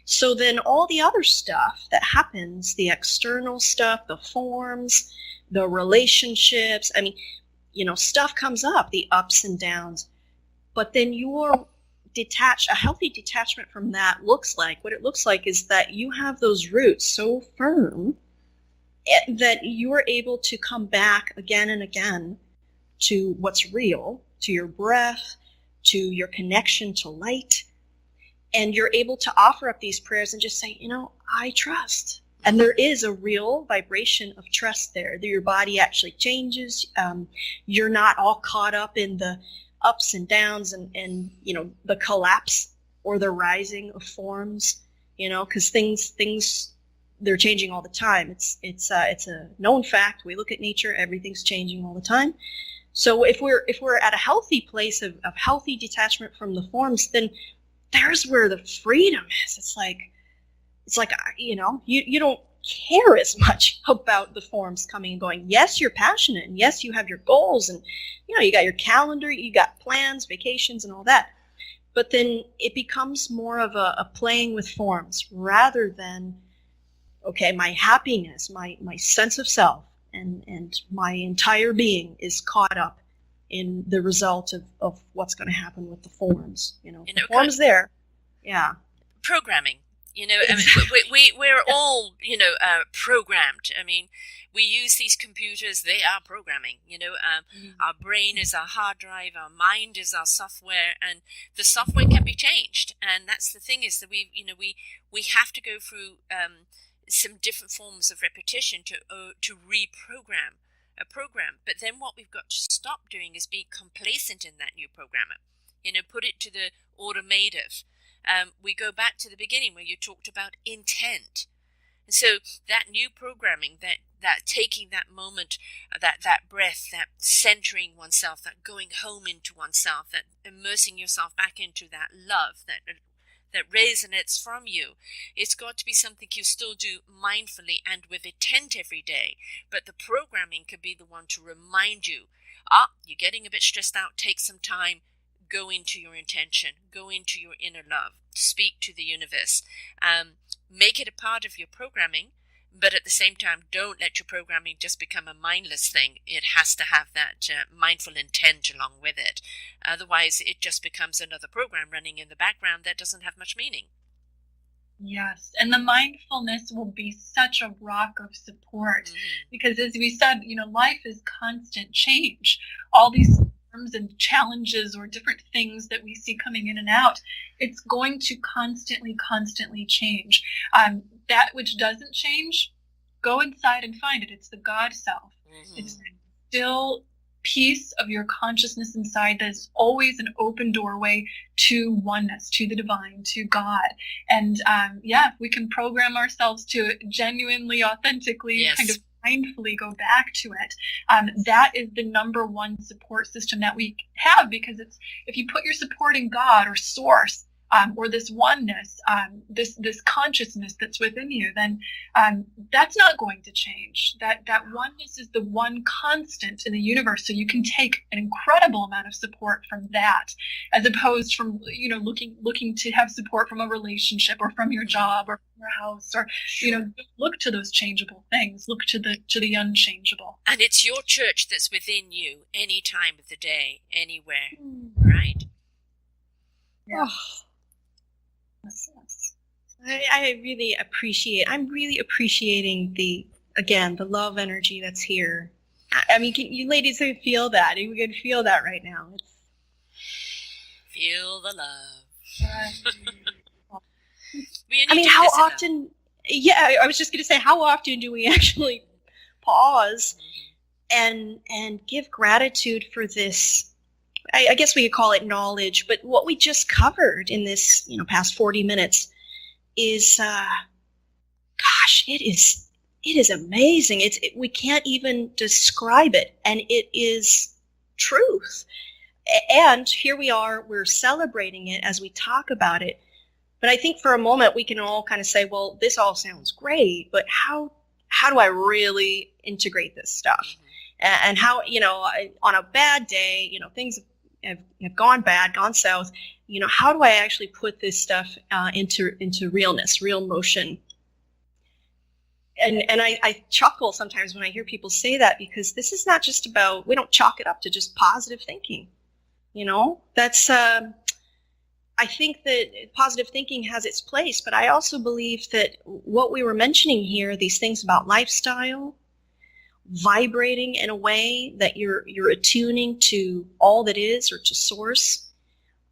So then all the other stuff that happens, the external stuff, the forms, the relationships, I mean, stuff comes up, the ups and downs, but then you're detached. A healthy detachment from that what it looks like is that you have those roots so firm that you're able to come back again and again to what's real, to your breath, to your connection to light, and you're able to offer up these prayers and just say, I trust. And there is a real vibration of trust there. Your body actually changes. You're not all caught up in the ups and downs and the collapse or the rising of forms, because things they're changing all the time. It's a known fact. We look at nature, everything's changing all the time. So if we're at a healthy place of healthy detachment from the forms, then there's where the freedom is. It's like, you don't care as much about the forms coming and going. Yes, you're passionate, and yes, you have your goals, and you got your calendar, you got plans, vacations, and all that. But then it becomes more of a playing with forms rather than, okay, my happiness, my sense of self, and my entire being is caught up in the result of what's going to happen with the forms. The forms there, programming. We're all, programmed. I mean, we use these computers, they are programming, our brain is our hard drive, our mind is our software, and the software can be changed. And that's the thing, is that we have to go through some different forms of repetition to reprogram a program. But then what we've got to stop doing is be complacent in that new programmer, put it to the automative. We go back to the beginning where you talked about intent. And so that new programming, that taking that moment, that breath, that centering oneself, that going home into oneself, that immersing yourself back into that love that resonates from you, it's got to be something you still do mindfully and with intent every day. But the programming could be the one to remind you, you're getting a bit stressed out, take some time, go into your intention, go into your inner love, speak to the universe, make it a part of your programming, but at the same time, don't let your programming just become a mindless thing. It has to have that mindful intent along with it. Otherwise, it just becomes another program running in the background that doesn't have much meaning. Yes, and the mindfulness will be such a rock of support, because as we said, life is constant change. All these and challenges or different things that we see coming in and out, it's going to constantly change. That which doesn't change, go inside and find it. It's the God self. It's still piece of your consciousness inside that is always an open doorway to oneness, to the divine, to God. And we can program ourselves to genuinely, authentically, kind of mindfully go back to it. That is the number one support system that we have, because it's, if you put your support in God or source, or this oneness, this consciousness that's within you, then that's not going to change. That oneness is the one constant in the universe. So you can take an incredible amount of support from that, as opposed from looking to have support from a relationship or from your job or from your house, or look to those changeable things. Look to the unchangeable. And it's your church that's within you, any time of the day, anywhere, right? Yeah. Oh. I'm really appreciating the love energy that's here. I mean, you ladies can feel that. We can feel that right now. Feel the love. I mean, how often? Yeah, I was just going to say, how often do we actually pause and give gratitude for this? I guess we could call it knowledge, but what we just covered in this, past 40 minutes is, gosh, it is amazing. We can't even describe it, and it is truth. And here we are, we're celebrating it as we talk about it. But I think for a moment we can all kind of say, well, this all sounds great, but how do I really integrate this stuff? And how, on a bad day, things have gone bad, gone south, how do I actually put this stuff into realness, real motion? And I chuckle sometimes when I hear people say that, because this is not just about, we don't chalk it up to just positive thinking. That's, I think that positive thinking has its place, but I also believe that what we were mentioning here, these things about lifestyle, vibrating in a way that you're attuning to all that is, or to source,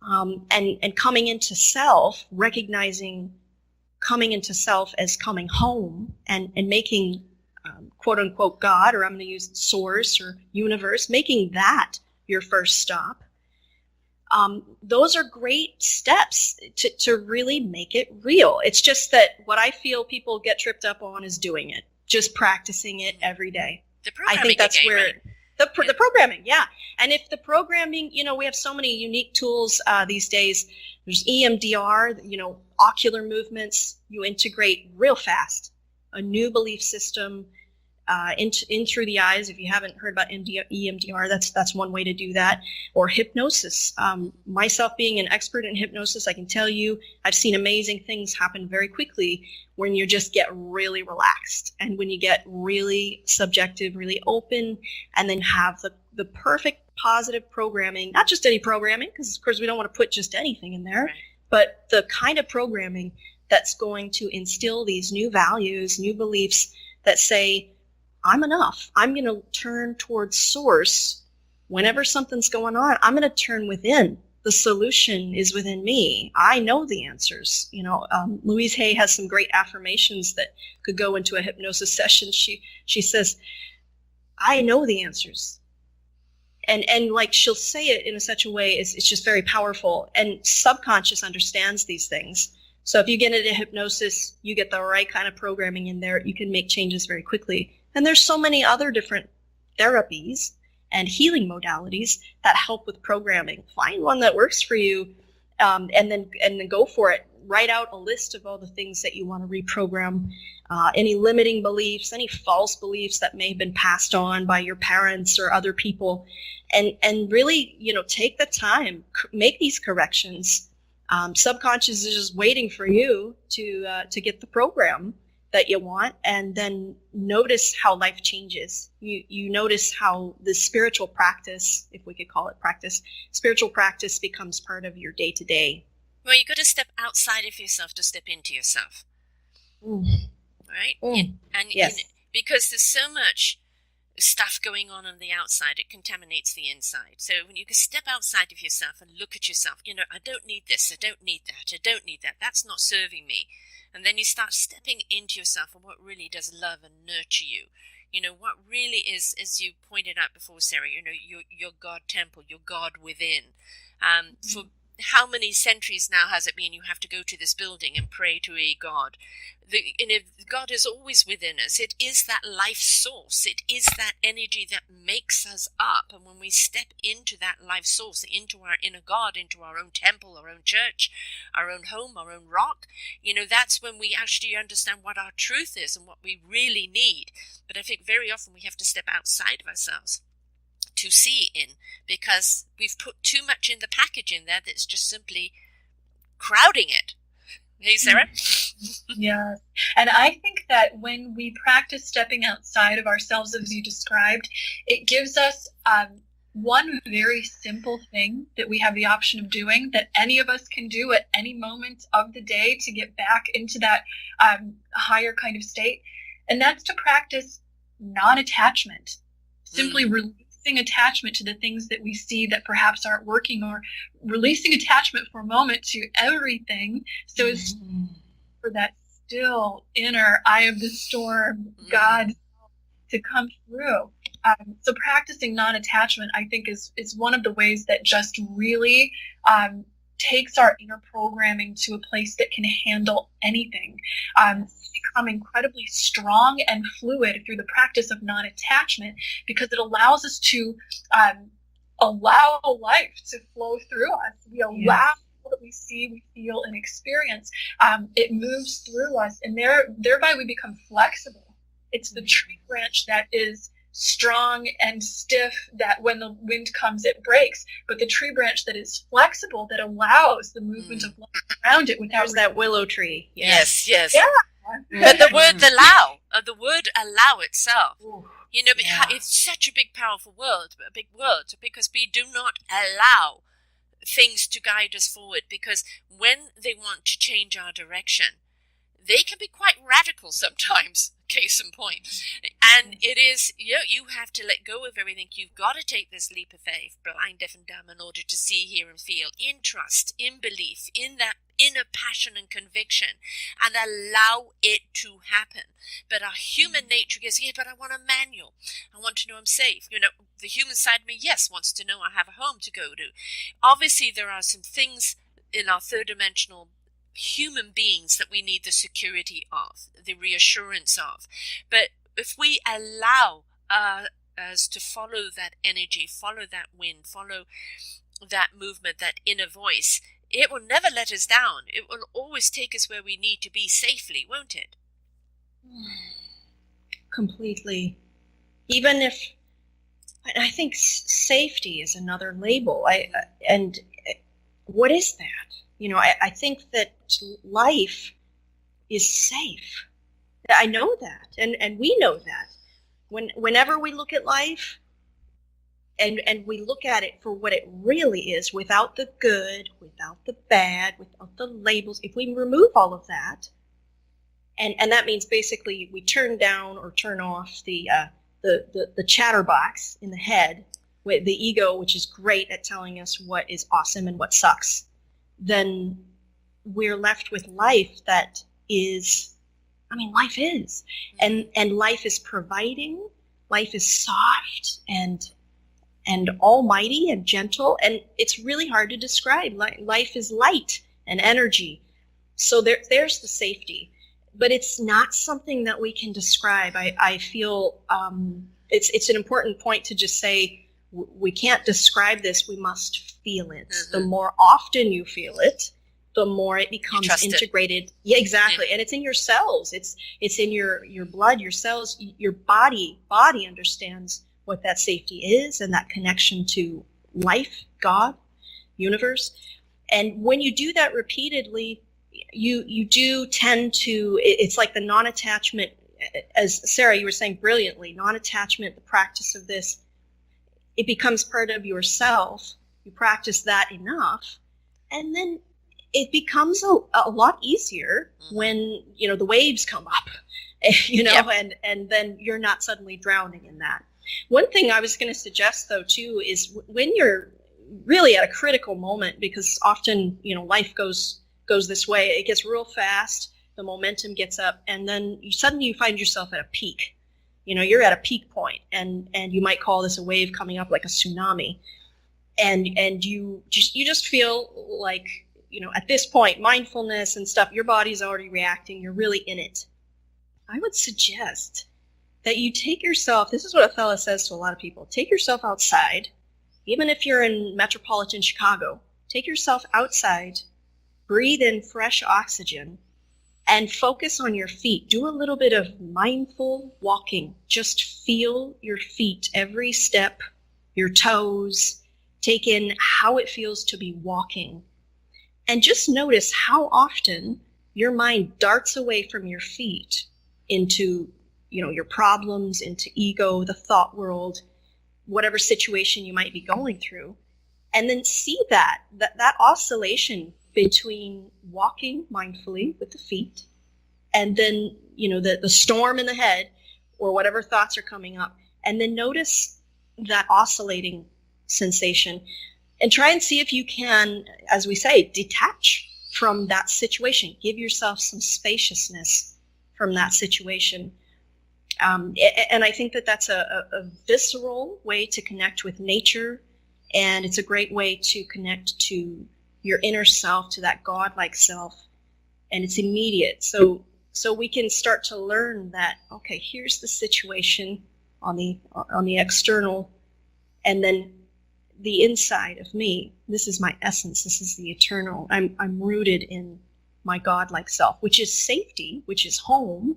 and coming into self, recognizing coming into self as coming home, and making quote unquote God, or I'm going to use source or universe, making that your first stop. Those are great steps to really make it real. It's just that what I feel people get tripped up on is doing it, just practicing it every day. I think that's where the programming, yeah. And if the programming, we have so many unique tools these days. There's EMDR, ocular movements. You integrate real fast a new belief system in through the eyes. If you haven't heard about EMDR, that's one way to do that. Or hypnosis. Myself being an expert in hypnosis, I can tell you I've seen amazing things happen very quickly when you just get really relaxed, and when you get really subjective, really open, and then have the perfect positive programming, not just any programming, because of course we don't want to put just anything in there, but the kind of programming that's going to instill these new values, new beliefs that say, I'm enough. I'm going to turn towards source. Whenever something's going on, I'm going to turn within. The solution is within me. I know the answers. Louise Hay has some great affirmations that could go into a hypnosis session. She says, I know the answers. And like she'll say it in such a way, it's just very powerful. And subconscious understands these things. So if you get into hypnosis, you get the right kind of programming in there, you can make changes very quickly. And there's so many other different therapies and healing modalities that help with programming. Find one that works for you, and then go for it. Write out a list of all the things that you want to reprogram, any limiting beliefs, any false beliefs that may have been passed on by your parents or other people, and really, take the time, make these corrections. Subconscious is just waiting for you to get the program that you want, and then notice how life changes. You notice how the spiritual practice, if we could call it practice, spiritual practice becomes part of your day-to-day. Well, you got to step outside of yourself to step into yourself. Right? Yes. Because there's so much stuff going on the outside, it contaminates the inside. So when you can step outside of yourself and look at yourself, I don't need this, I don't need that, I don't need that, that's not serving me. And then you start stepping into yourself and what really does love and nurture you. What really is, as you pointed out before, Sarah, your God temple, your God within. how many centuries now has it been you have to go to this building and pray to a God? God is always within us. It is that life source. It is that energy that makes us up. And when we step into that life source, into our inner God, into our own temple, our own church, our own home, our own rock, that's when we actually understand what our truth is and what we really need. But I think very often we have to step outside of ourselves to see in, because we've put too much in the package in there that's just simply crowding it. Hey, Sarah? Yes. And I think that when we practice stepping outside of ourselves, as you described, it gives us one very simple thing that we have the option of doing that any of us can do at any moment of the day to get back into that higher kind of state. And that's to practice non-attachment, simply releasing attachment to the things that we see that perhaps aren't working, or releasing attachment for a moment to everything, so as for that still inner eye of the storm God to come through. So practicing non-attachment, I think, is one of the ways that just really takes our inner programming to a place that can handle anything. Become incredibly strong and fluid through the practice of non-attachment, because it allows us to allow life to flow through us. We allow what we see, we feel, and experience. It moves through us, and thereby we become flexible. It's the tree branch that is strong and stiff, that when the wind comes it breaks, but the tree branch that is flexible, that allows the movement of life around it without... There's that willow tree. Yes. Yeah. But the word allow itself, it's such a big, powerful word, because we do not allow things to guide us forward, because when they want to change our direction, they can be quite radical sometimes, case in point. And it is, you have to let go of everything. You've got to take this leap of faith, blind, deaf, and dumb, in order to see, hear, and feel, in trust, in belief, in that inner passion and conviction, and allow it to happen. But our human nature goes, but I want a manual. I want to know I'm safe. The human side of me, wants to know I have a home to go to. Obviously, there are some things in our third dimensional human beings that we need the security of, the reassurance of. But if we allow us to follow that energy, follow that wind, follow that movement, that inner voice, it will never let us down. It will always take us where we need to be safely, won't it? Completely. Even if, I think safety is another label. And what is that? I think that life is safe. I know that, and we know that. Whenever we look at life, and we look at it for what it really is, without the good, without the bad, without the labels, if we remove all of that, and that means basically we turn down or turn off the chatterbox in the head, with the ego, which is great at telling us what is awesome and what sucks, then we're left with life that is, life is. And life is providing, life is soft and almighty and gentle, and it's really hard to describe. Life is light and energy. So there's the safety. But it's not something that we can describe. I feel it's an important point to just say, we can't describe this, we must feel it. Mm-hmm. The more often you feel it, the more it becomes integrated. Yeah, exactly. And it's in your cells. It's in your blood, your cells, your body understands what that safety is, and that connection to life, God, universe. And when you do that repeatedly, you do tend to, it's like the non-attachment, as Sarah, you were saying brilliantly, non-attachment, the practice of this, it becomes part of yourself. You practice that enough, and then it becomes a lot easier when, the waves come up, and then you're not suddenly drowning in that. One thing I was going to suggest, though, too, is when you're really at a critical moment, because often, life goes this way, it gets real fast, the momentum gets up, and then suddenly you find yourself at a peak. You're at a peak point, and you might call this a wave coming up like a tsunami. and you just feel like, at this point, mindfulness and stuff, your body's already reacting, you're really in it. I would suggest that you take yourself, this is what Othello says to a lot of people, take yourself outside, even if you're in metropolitan Chicago, take yourself outside, breathe in fresh oxygen, and focus on your feet. Do a little bit of mindful walking. Just feel your feet, every step, your toes. Take in how it feels to be walking. And just notice how often your mind darts away from your feet into, your problems, into ego, the thought world, whatever situation you might be going through. And then see that oscillation between walking mindfully with the feet and then, the storm in the head or whatever thoughts are coming up. And then notice that oscillating sensation and try and see if you can, as we say, detach from that situation. Give yourself some spaciousness from that situation. And I think that that's a visceral way to connect with nature, and it's a great way to connect to your inner self, to that godlike self, and it's immediate. So we can start to learn that, okay, here's the situation on the external, and then the inside of me. This is my essence. This is the eternal. I'm rooted in my godlike self, which is safety, which is home.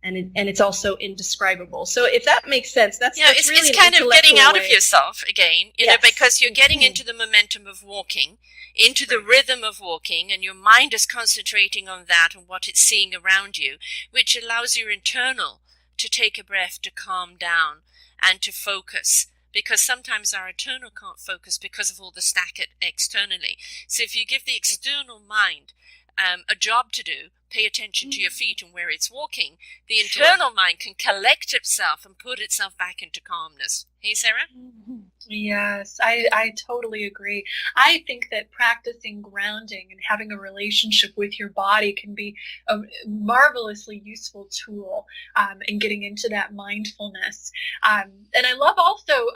And it's also indescribable. So if that makes sense, that's really it's kind of getting out of yourself again, Yes. because you're getting into the momentum of walking, into the rhythm of walking, and your mind is concentrating on that and what it's seeing around you, which allows your internal to take a breath, to calm down and to focus. Because sometimes our internal can't focus because of all the stack externally. So if you give the external mind a job to do, pay attention to your feet and where it's walking, the internal mind can collect itself and put itself back into calmness. Hey, Sarah? Yes, I totally agree. I think that practicing grounding and having a relationship with your body can be a marvelously useful tool in getting into that mindfulness. And I love also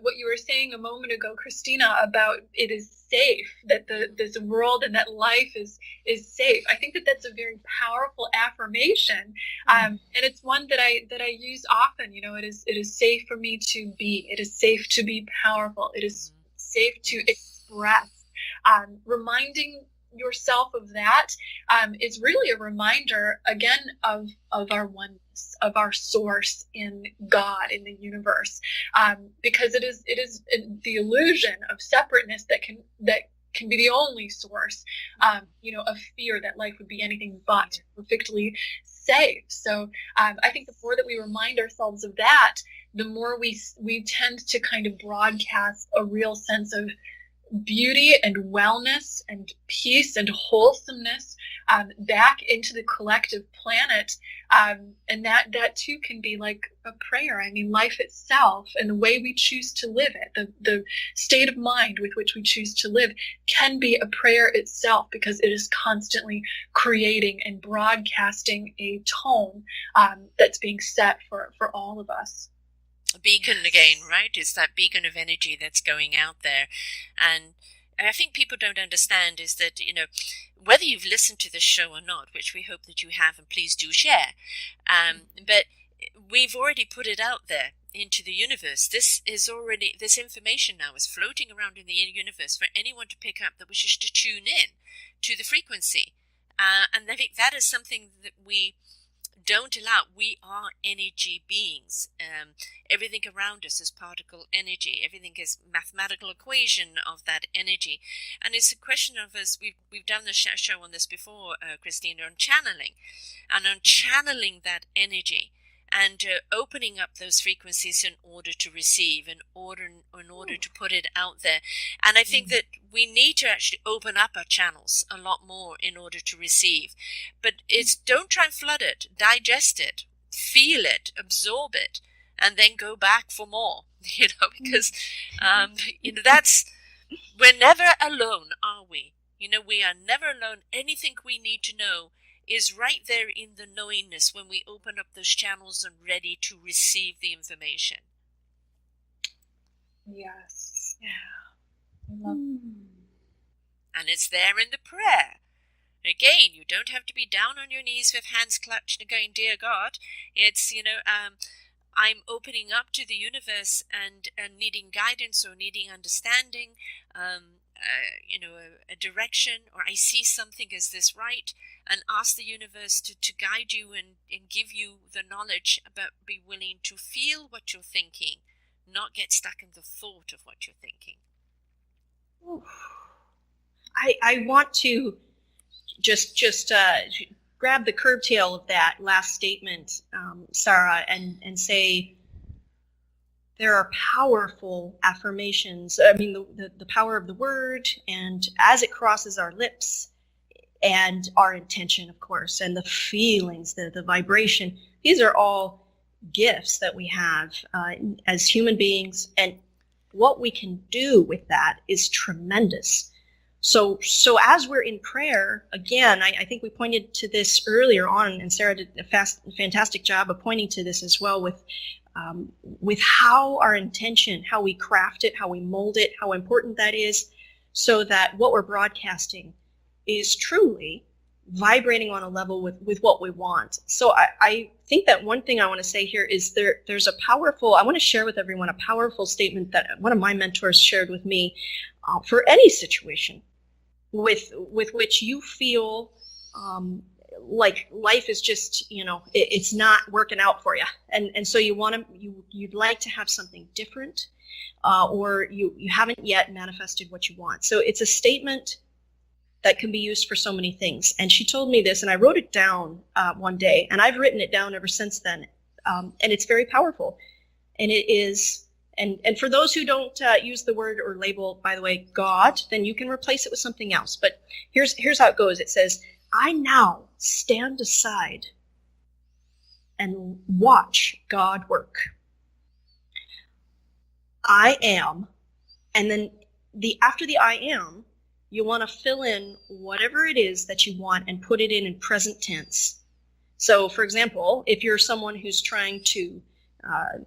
what you were saying a moment ago, Christina, about it is safe, that this world and that life is safe. I think that that's a very powerful affirmation, and it's one that I use often. It is safe for me to be. It is safe to be powerful. It is safe to express. Reminding yourself of that is really a reminder again of our oneness, of our source in God, in the universe, because it is the illusion of separateness that can be the only source of fear that life would be anything but perfectly safe. So I think the more that we remind ourselves of that, the more we tend to kind of broadcast a real sense of beauty and wellness and peace and wholesomeness back into the collective planet, and that too can be like a prayer. I mean, life itself and the way we choose to live it, the state of mind with which we choose to live, can be a prayer itself, because it is constantly creating and broadcasting a tone that's being set for all of us. A beacon again, right? It's that beacon of energy that's going out there. And I think people don't understand is that, whether you've listened to this show or not, which we hope that you have, and please do share, but we've already put it out there into the universe. This information now is floating around in the universe for anyone to pick up that wishes to tune in to the frequency. And I think that is something that we don't allow. We are energy beings. Everything around us is particle energy. Everything is mathematical equation of that energy. And it's a question of us, we've done the show on this before, Christina, on channeling. And on channeling that energy and opening up those frequencies in order to receive, in order to put it out there. And I think that we need to actually open up our channels a lot more in order to receive. But don't try and flood it, digest it, feel it, absorb it, and then go back for more, because, we're never alone, are we? We are never alone. Anything we need to know is right there in the knowingness when we open up those channels and ready to receive the information. Yes. Yeah. I love And it's there in the prayer. Again, you don't have to be down on your knees with hands clutched and going, "Dear God." It's, I'm opening up to the universe and needing guidance or needing understanding, a direction, or I see something, is this right? And ask the universe to guide you and give you the knowledge, but be willing to feel what you're thinking, not get stuck in the thought of what you're thinking. I want to just grab the curb tail of that last statement, Sarah, and say there are powerful affirmations. I mean, the power of the word, and as it crosses our lips, and our intention, of course, and the feelings, the vibration. These are all gifts that we have as human beings, and what we can do with that is tremendous. So as we're in prayer, again, I think we pointed to this earlier on, and Sarah did a fantastic job of pointing to this as well, with how our intention, how we craft it, how we mold it, how important that is, so that what we're broadcasting is truly vibrating on a level with what we want. So I think that one thing I want to say here is there's a powerful, I want to share with everyone a powerful statement that one of my mentors shared with me for any situation with which you feel like life is just, it's not working out for you. And so you'd like to have something different, or you haven't yet manifested what you want. So it's a statement that can be used for so many things. And she told me this, and I wrote it down one day, and I've written it down ever since then. And it's very powerful. And it is, and for those who don't use the word or label, by the way, God, then you can replace it with something else. But here's how it goes. It says, I now stand aside and watch God work. I am, and then after the I am, you want to fill in whatever it is that you want and put it in present tense. So, for example, if you're someone who's trying to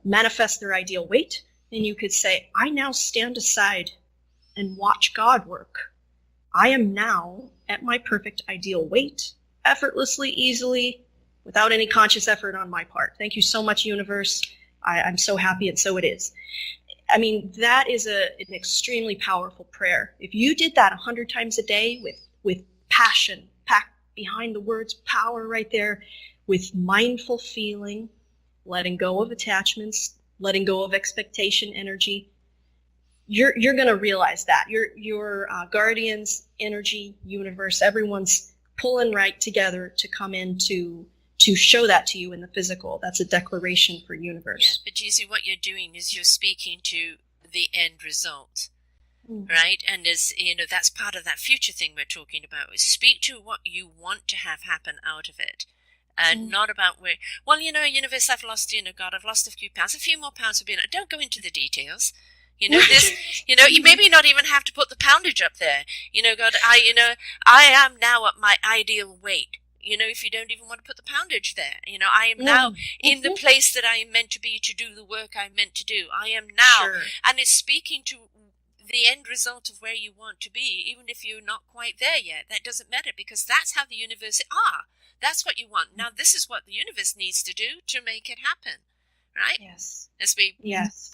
manifest their ideal weight, then you could say, I now stand aside and watch God work. I am now at my perfect ideal weight, effortlessly, easily, without any conscious effort on my part. Thank you so much, universe. I'm so happy, and so it is. I mean, that is an extremely powerful prayer. If you did that 100 times a day with passion packed behind the words, power right there, with mindful feeling, letting go of attachments, letting go of expectation energy, you're going to realize that. Your guardians, energy, universe, everyone's pulling right together to come in to show that to you in the physical. That's a declaration for universe. Yeah, but Jeezy, what you're doing is you're speaking to the end result, right? And as that's part of that future thing we're talking about. Is speak to what you want to have happen out of it, and not about where. Well, universe, I've lost, God, I've lost a few pounds. A few more pounds would be. Don't go into the details. This. You maybe not even have to put the poundage up there. God, I am now at my ideal weight. If you don't even want to put the poundage there, I am now in the place that I am meant to be to do the work I'm meant to do. I am now, and it's speaking to the end result of where you want to be, even if you're not quite there yet. That doesn't matter, because that's how the universe that's what you want. Now, this is what the universe needs to do to make it happen, right? Yes. As we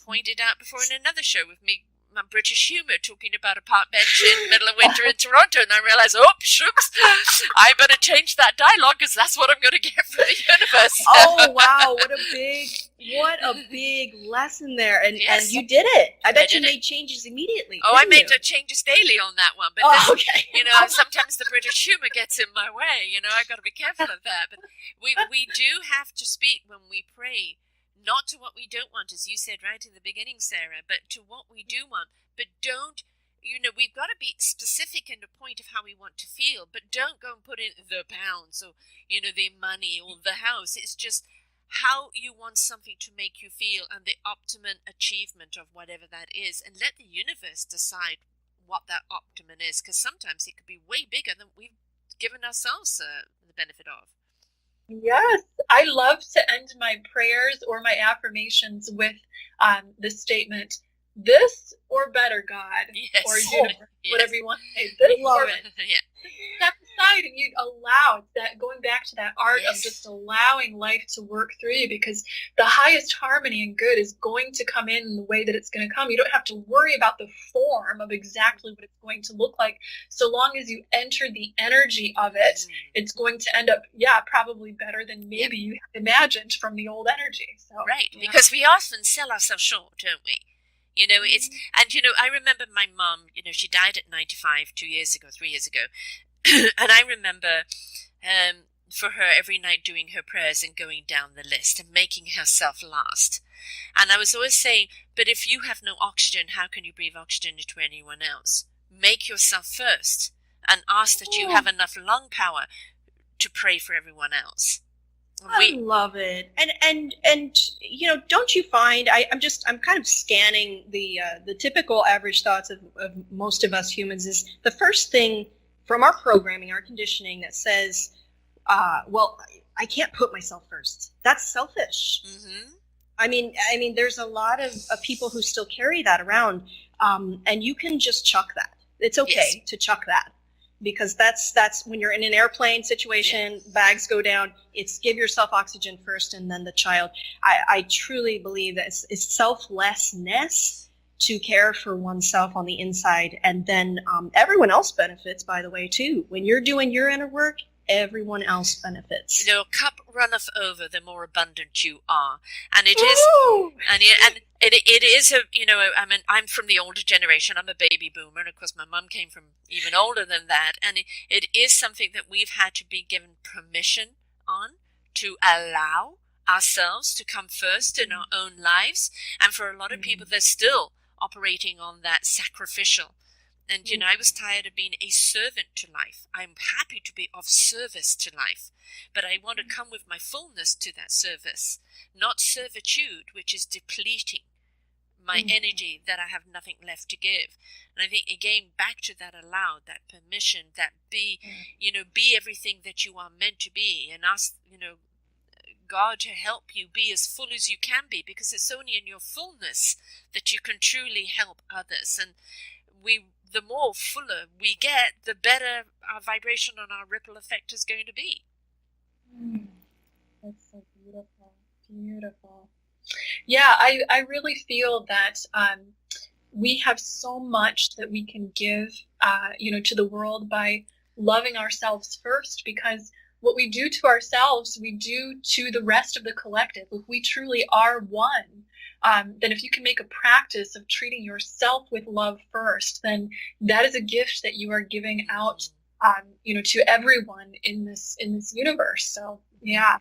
pointed out before in another show with me, my British humour, talking about a park bench in the middle of winter in Toronto, and I realised, shucks, I better change that dialogue, because that's what I'm going to get from the universe. Oh wow, what a big lesson there, and you did it. I bet you made changes immediately. I made changes daily on that one, but okay. Sometimes the British humour gets in my way. I got to be careful of that. But we do have to speak when we pray. Not to what we don't want, as you said right in the beginning, Sarah, but to what we do want. But don't, we've got to be specific in the point of how we want to feel, but don't go and put in the pounds or, the money or the house. It's just how you want something to make you feel and the optimum achievement of whatever that is. And let the universe decide what that optimum is, because sometimes it could be way bigger than we've given ourselves the benefit of. Yes, I love to end my prayers or my affirmations with the statement, this or better, God, Yes. or universe, Yes. whatever you want to say. This Love or it. Yeah. step aside and you allow that, going back to that art of Yes. just allowing life to work through you, because the highest harmony and good is going to come in the way that it's going to come. You don't have to worry about the form of exactly what it's going to look like. So long as you enter the energy of it, it's going to end up, probably better than maybe you had imagined from the old energy. So Right, yeah. because we often sell ourselves short, don't we? You know, it's, and you know, I remember my mum, you know, she died at 95 3 years ago. And I remember for her every night doing her prayers and going down the list and making herself last. And I was always saying, but if you have no oxygen, how can you breathe oxygen into anyone else? Make yourself first and ask that you have enough lung power to pray for everyone else. I love it. And you know, don't you find I'm kind of scanning the typical average thoughts of most of us humans is the first thing from our programming, our conditioning that says, well, I can't put myself first. That's selfish. Mm-hmm. I mean, there's a lot of people who still carry that around, and you can just chuck that. It's okay to chuck that, because that's when you're in an airplane situation, bags go down. It's give yourself oxygen first, and then the child. I truly believe that it's selflessness to care for oneself on the inside, and then everyone else benefits, by the way, too. When you're doing your inner work, everyone else benefits. Your cup runneth over the more abundant you are. And it is, it is a, you know, I mean, I'm from the older generation. I'm a baby boomer, and of course my mum came from even older than that. And it is something that we've had to be given permission on, to allow ourselves to come first in our own lives. And for a lot of people, they're still operating on that sacrificial. And, you know, I was tired of being a servant to life. I'm happy to be of service to life, but I want to come with my fullness to that service, not servitude, which is depleting my energy that I have nothing left to give. And I think, again, back to that aloud, that permission, that be everything that you are meant to be, and ask, you know, God to help you be as full as you can be, because it's only in your fullness that you can truly help others. And the more fuller we get, the better our vibration and our ripple effect is going to be. That's so beautiful. Beautiful. Yeah, I really feel that we have so much that we can give, to the world by loving ourselves first, because what we do to ourselves, we do to the rest of the collective. If we truly are one, then if you can make a practice of treating yourself with love first, then that is a gift that you are giving out, to everyone in this universe. So, yeah.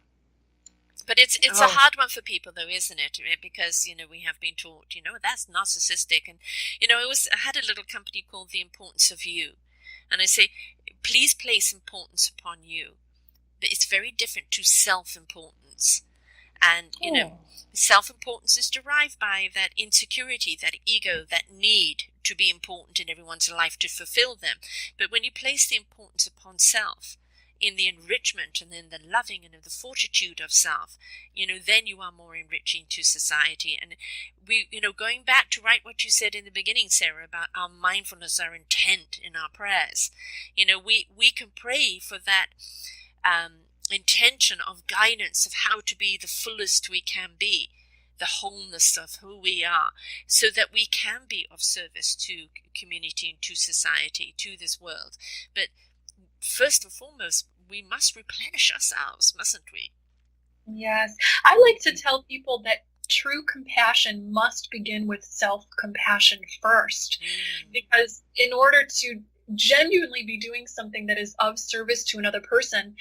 But it's a hard one for people, though, isn't it? Because, you know, we have been taught, you know, that's narcissistic. And, you know, I had a little company called The Importance of You. And I say, please place importance upon you. But it's very different to self-importance. And, you know, self-importance is derived by that insecurity, that ego, that need to be important in everyone's life to fulfill them. But when you place the importance upon self, in the enrichment and in the loving and in the fortitude of self, you know, then you are more enriching to society. And we, you know, going back to what you said in the beginning, Sarah, about our mindfulness, our intent in our prayers, you know, we can pray for that intention of guidance of how to be the fullest we can be, the wholeness of who we are, so that we can be of service to community and to society, to this world. But first and foremost, we must replenish ourselves, mustn't we? Yes. I like to tell people that true compassion must begin with self-compassion first, because in order to genuinely be doing something that is of service to another person,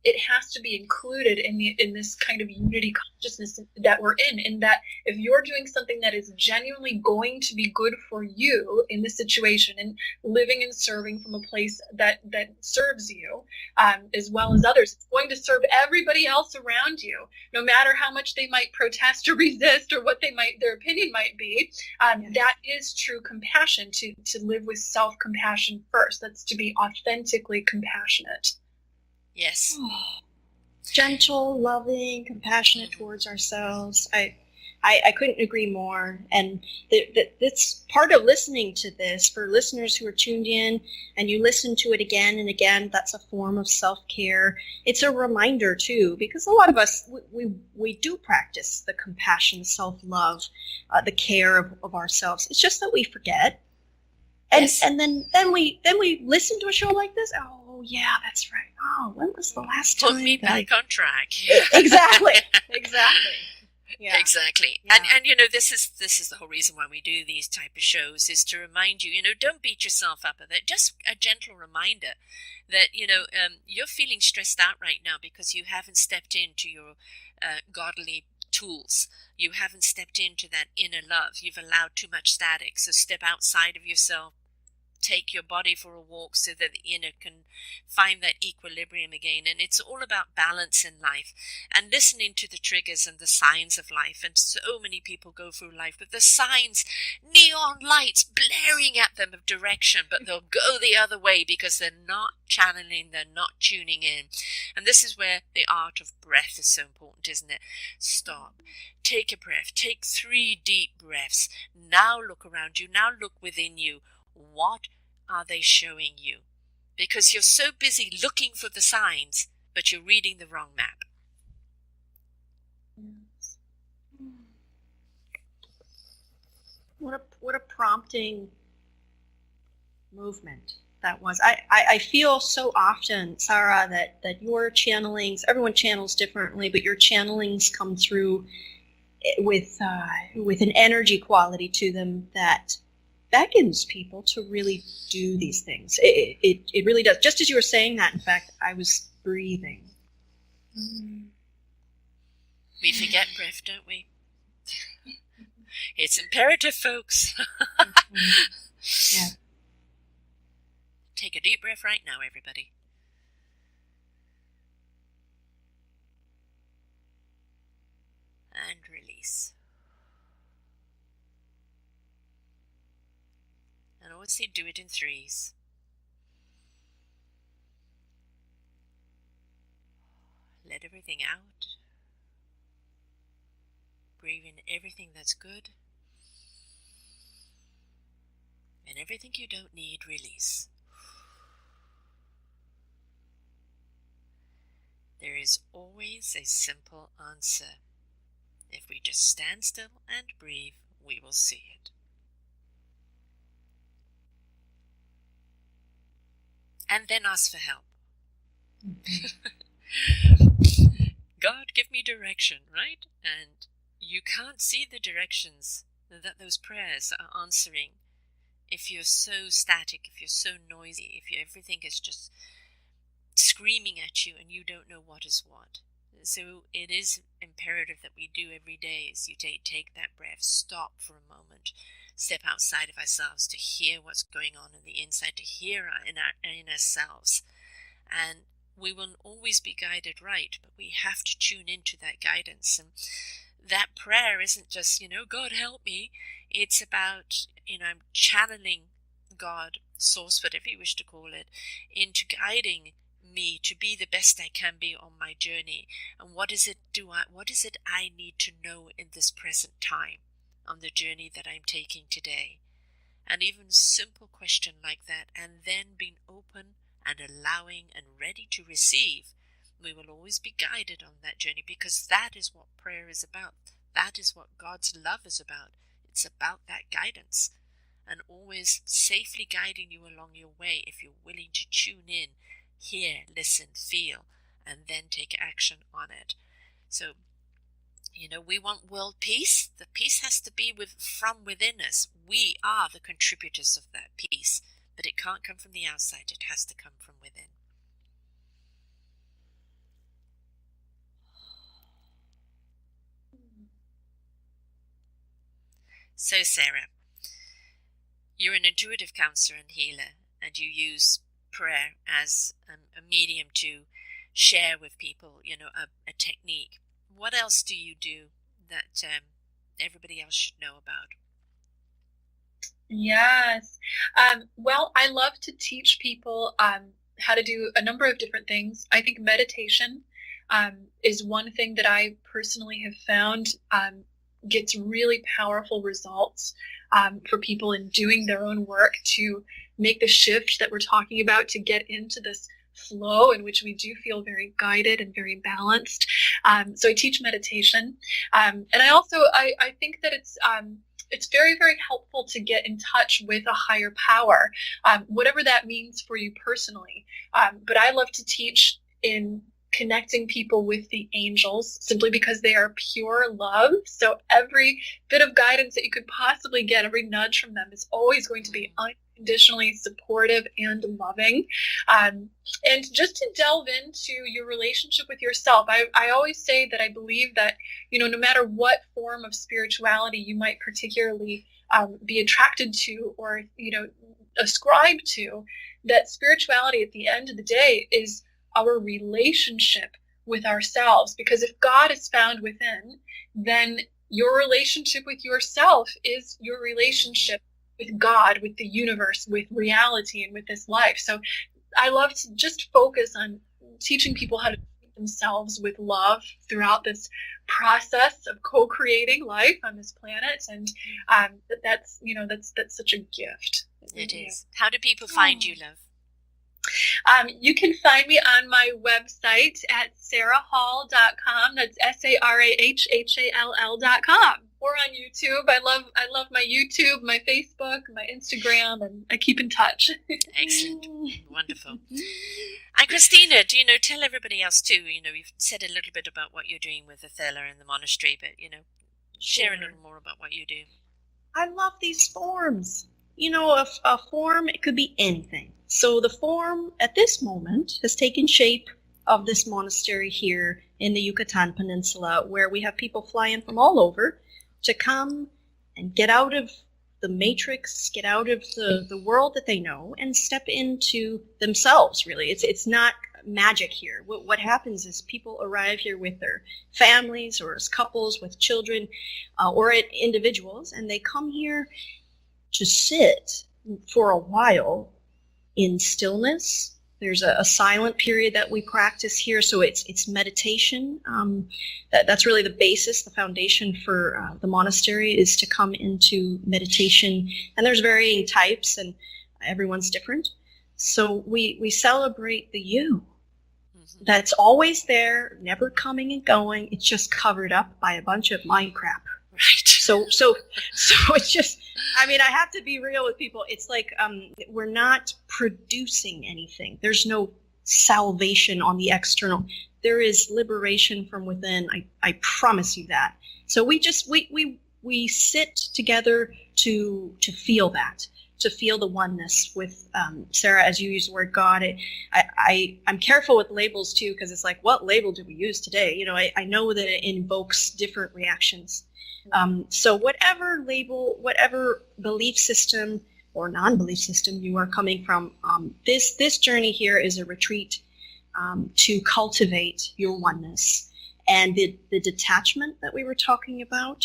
it has to be included in this kind of unity consciousness that we're in that if you're doing something that is genuinely going to be good for you in this situation, and living and serving from a place that serves you as well as others, it's going to serve everybody else around you, no matter how much they might protest or resist or what their opinion might be. That is true compassion, to live with self-compassion first. That's to be authentically compassionate. Yes. Gentle, loving, compassionate towards ourselves. I I couldn't agree more. And that's part of listening to this. For listeners who are tuned in and you listen to it again and again, that's a form of self-care. It's a reminder, too, because a lot of us, we do practice the compassion, self-love, the care of ourselves. It's just that we forget. And, Yes. and then we listen to a show like this. Oh, yeah, that's right. Oh, when was the last time? Put me that I- back on track. Exactly. Yeah. Exactly. Yeah. And this is the whole reason why we do these type of shows, is to remind you, don't beat yourself up with it. Just a gentle reminder that, you're feeling stressed out right now because you haven't stepped into your godly tools. You haven't stepped into that inner love. You've allowed too much static. So step outside of yourself. Take your body for a walk so that the inner can find that equilibrium again. And it's all about balance in life and listening to the triggers and the signs of life. And so many people go through life with the signs, neon lights blaring at them of direction, but they'll go the other way because they're not channeling, they're not tuning in. And this is where the art of breath is so important, isn't it? Stop. Take a breath. Take 3 deep breaths. Now look around you. Now look within you. What are they showing you? Because you're so busy looking for the signs, but you're reading the wrong map. What a prompting movement that was. I feel so often, Sarah, that your channelings, everyone channels differently, but your channelings come through with an energy quality to them that beckons people to really do these things. It really does. Just as you were saying that, in fact, I was breathing. We forget breath, don't we? It's imperative, folks. Yeah. Take a deep breath right now, everybody. And release. And always say do it in 3s. Let everything out. Breathe in everything that's good. And everything you don't need, release. There is always a simple answer. If we just stand still and breathe, we will see it. And then ask for help. God, give me direction, right? And you can't see the directions that those prayers are answering if you're so static, if you're so noisy, if everything is just screaming at you and you don't know what is what. So it is imperative that we do every day is you take that breath, stop for a moment, step outside of ourselves to hear what's going on the inside, to hear in ourselves. And we will always be guided right, but we have to tune into that guidance. And that prayer isn't just, God help me. It's about, I'm channeling God, source, whatever you wish to call it, into guiding me to be the best I can be on my journey. And what is it I need to know in this present time on the journey that I'm taking today? An even simple question like that, and then being open and allowing and ready to receive, we will always be guided on that journey, because that is what prayer is about. That is what God's love is about. It's about that guidance, and always safely guiding you along your way if you're willing to tune in, hear, listen, feel, and then take action on it. So, we want world peace. The peace has to be from within us. We are the contributors of that peace, but it can't come from the outside. It has to come from within. So, Sarah, you're an intuitive counselor and healer, and you use prayer as a medium to share with people, a technique. What else do you do that everybody else should know about? Yes. Well, I love to teach people how to do a number of different things. I think meditation is one thing that I personally have found gets really powerful results for people in doing their own work to make the shift that we're talking about, to get into this flow in which we do feel very guided and very balanced. So I teach meditation. And I also, I think that it's very, very helpful to get in touch with a higher power, whatever that means for you personally. But I love to teach in connecting people with the angels, simply because they are pure love. So every bit of guidance that you could possibly get, every nudge from them, is always going to be unconditionally supportive and loving. And just to delve into your relationship with yourself, I always say that I believe that, no matter what form of spirituality you might particularly be attracted to or, ascribe to, that spirituality at the end of the day is our relationship with ourselves. Because if God is found within, then your relationship with yourself is your relationship with God, with the universe, with reality, and with this life. So I love to just focus on teaching people how to treat themselves with love throughout this process of co-creating life on this planet. And that's such a gift. It is. How do people find you, love? You can find me on my website at sarahhall.com. That's SARAHHALL.com. Or on YouTube. I love my YouTube, my Facebook, my Instagram, and I keep in touch. Excellent. Wonderful. And Christina, tell everybody else too, you've said a little bit about what you're doing with Othello and the monastery, but, share a little more about what you do. I love these forms. A form, it could be anything. So the form at this moment has taken shape of this monastery here in the Yucatan Peninsula, where we have people flying from all over to come and get out of the matrix, get out of the world that they know, and step into themselves, really. It's not magic here. What happens is people arrive here with their families, or as couples with children, or individuals, and they come here to sit for a while in stillness. There's a silent period that we practice here, so it's meditation. That's really the basis, the foundation for the monastery, is to come into meditation. And there's varying types, and everyone's different. So we celebrate the you. Mm-hmm. That's always there, never coming and going. It's just covered up by a bunch of mind crap. Right. So it's just, I have to be real with people. It's like we're not producing anything. There's no salvation on the external. There is liberation from within. I promise you that. So we sit together to feel that, to feel the oneness with Sarah, as you use the word God. I'm careful with labels too, because it's like, what label do we use today? I know that it invokes different reactions. So whatever label, whatever belief system or non-belief system you are coming from, this journey here is a retreat to cultivate your oneness. And the detachment that we were talking about,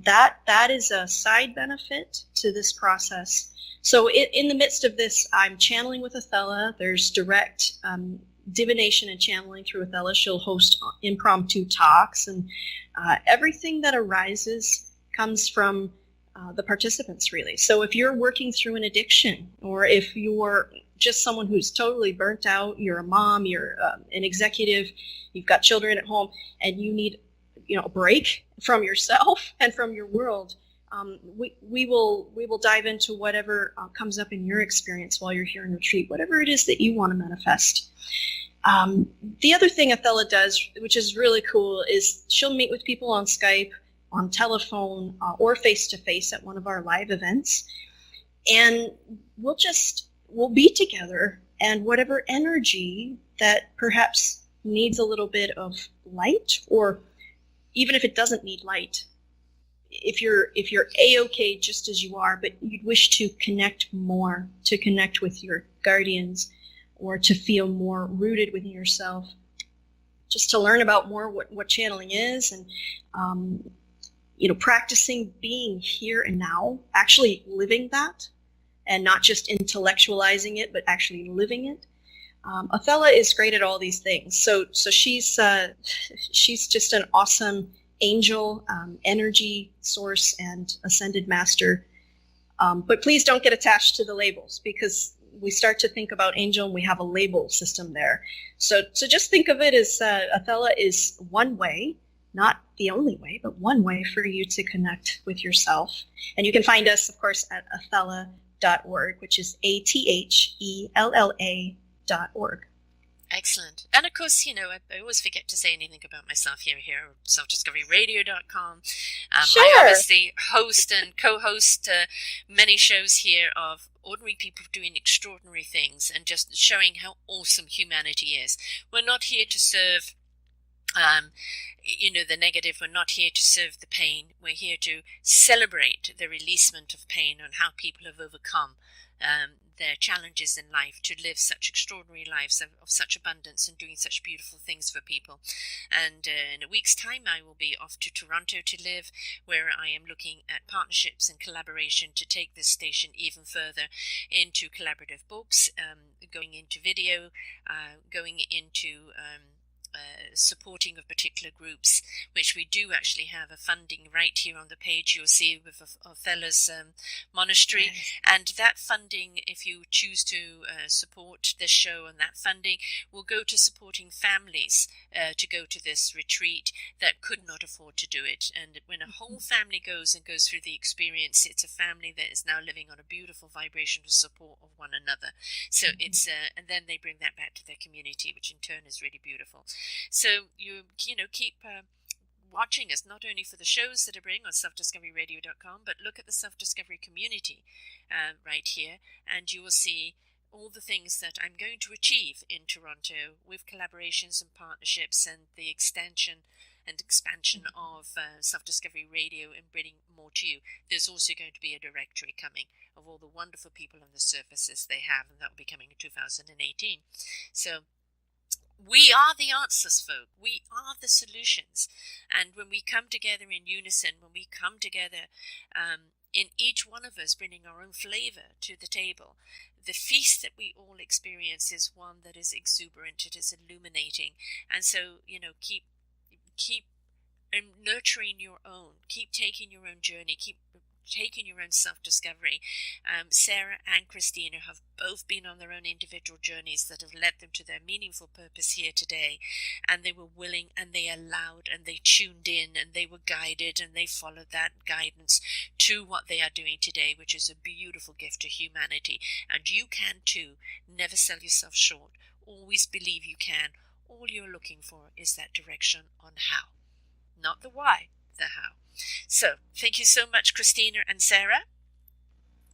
that is a side benefit to this process. So in the midst of this, I'm channeling with Othello. There's direct divination and channeling through Othello. She'll host impromptu talks, and everything that arises comes from the participants, really. So if you're working through an addiction, or if you're just someone who's totally burnt out, you're a mom, you're an executive, you've got children at home, and you need a break from yourself and from your world, we will dive into whatever comes up in your experience while you're here in retreat, whatever it is that you want to manifest. The other thing Othello does, which is really cool, is she'll meet with people on Skype, on telephone, or face-to-face at one of our live events, and we'll be together, and whatever energy that perhaps needs a little bit of light, or even if it doesn't need light, if you're A-okay just as you are, but you'd wish to connect more, to connect with your guardians, or to feel more rooted within yourself, just to learn about more what channeling is, and practicing being here and now, actually living that, and not just intellectualizing it, but actually living it. Othello is great at all these things. So she's just an awesome angel, energy source, and ascended master. But please don't get attached to the labels, because we start to think about angel and we have a label system there. So just think of it as Athela is one way, not the only way, but one way for you to connect with yourself. And you can find us, of course, at athela.org, which is ATHELLA.org. Excellent. And of course, you know, I always forget to say anything about myself here, selfdiscoveryradio.com. Sure. I obviously host and co-host many shows here of ordinary people doing extraordinary things and just showing how awesome humanity is. We're not here to serve the negative. We're not here to serve the pain. We're here to celebrate the releasement of pain and how people have overcome their challenges in life to live such extraordinary lives of such abundance and doing such beautiful things for people. And in a week's time, I will be off to Toronto to live, where I am looking at partnerships and collaboration to take this station even further into collaborative books, going into video, going into supporting of particular groups, which we do actually have a funding right here on the page. You'll see with Athela's monastery. Yes. And that funding, if you choose to support this show, and that funding will go to supporting families to go to this retreat that could not afford to do it. And when a whole family goes through the experience, it's a family that is now living on a beautiful vibration of support of one another. So it's and then they bring that back to their community, which in turn is really beautiful. So you keep watching us, not only for the shows that I bring on selfdiscoveryradio.com, but look at the self-discovery community right here, and you will see all the things that I'm going to achieve in Toronto with collaborations and partnerships and the extension and expansion of Self-Discovery Radio and bringing more to you. There's also going to be a directory coming of all the wonderful people and the services they have, and that will be coming in 2018. So we are the answers, folk. We are the solutions. And when we come together in unison, when we come together in each one of us bringing our own flavor to the table, the feast that we all experience is one that is exuberant, it is illuminating. And so, keep nurturing your own, keep taking your own journey, keep taking your own self-discovery. Sarah and Christina have both been on their own individual journeys that have led them to their meaningful purpose here today, and they were willing and they allowed and they tuned in and they were guided and they followed that guidance to what they are doing today, which is a beautiful gift to humanity. And you can too. Never sell yourself short. Always believe you can. All you're looking for is that direction on how, not the why, the how. So, thank you so much, Christina and Sarah.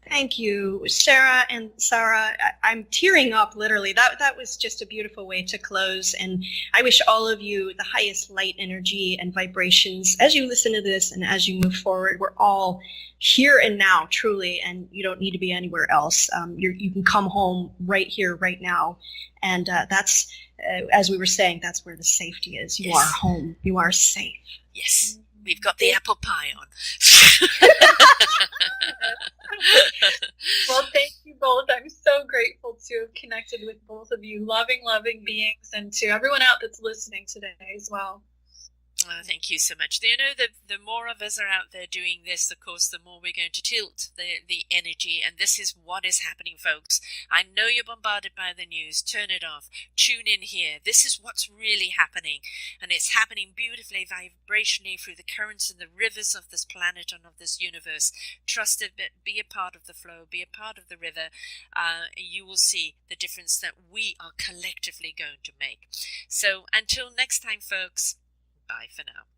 Thank you, Sarah and Sarah. I'm tearing up, literally. That was just a beautiful way to close. And I wish all of you the highest light energy and vibrations as you listen to this and as you move forward. We're all here and now, truly, and you don't need to be anywhere else. You can come home right here, right now. And that's, as we were saying, that's where the safety is. You are home. You are safe. Yes. We've got the apple pie on. Well, thank you both. I'm so grateful to have connected with both of you, loving beings, and to everyone out that's listening today as well. Oh, thank you so much. The more of us are out there doing this, of course, the more we're going to tilt the energy. And this is what is happening, folks. I know you're bombarded by the news. Turn it off. Tune in here. This is what's really happening. And it's happening beautifully, vibrationally through the currents and the rivers of this planet and of this universe. Trust it, but be a part of the flow. Be a part of the river. You will see the difference that we are collectively going to make. So until next time, folks. Bye for now.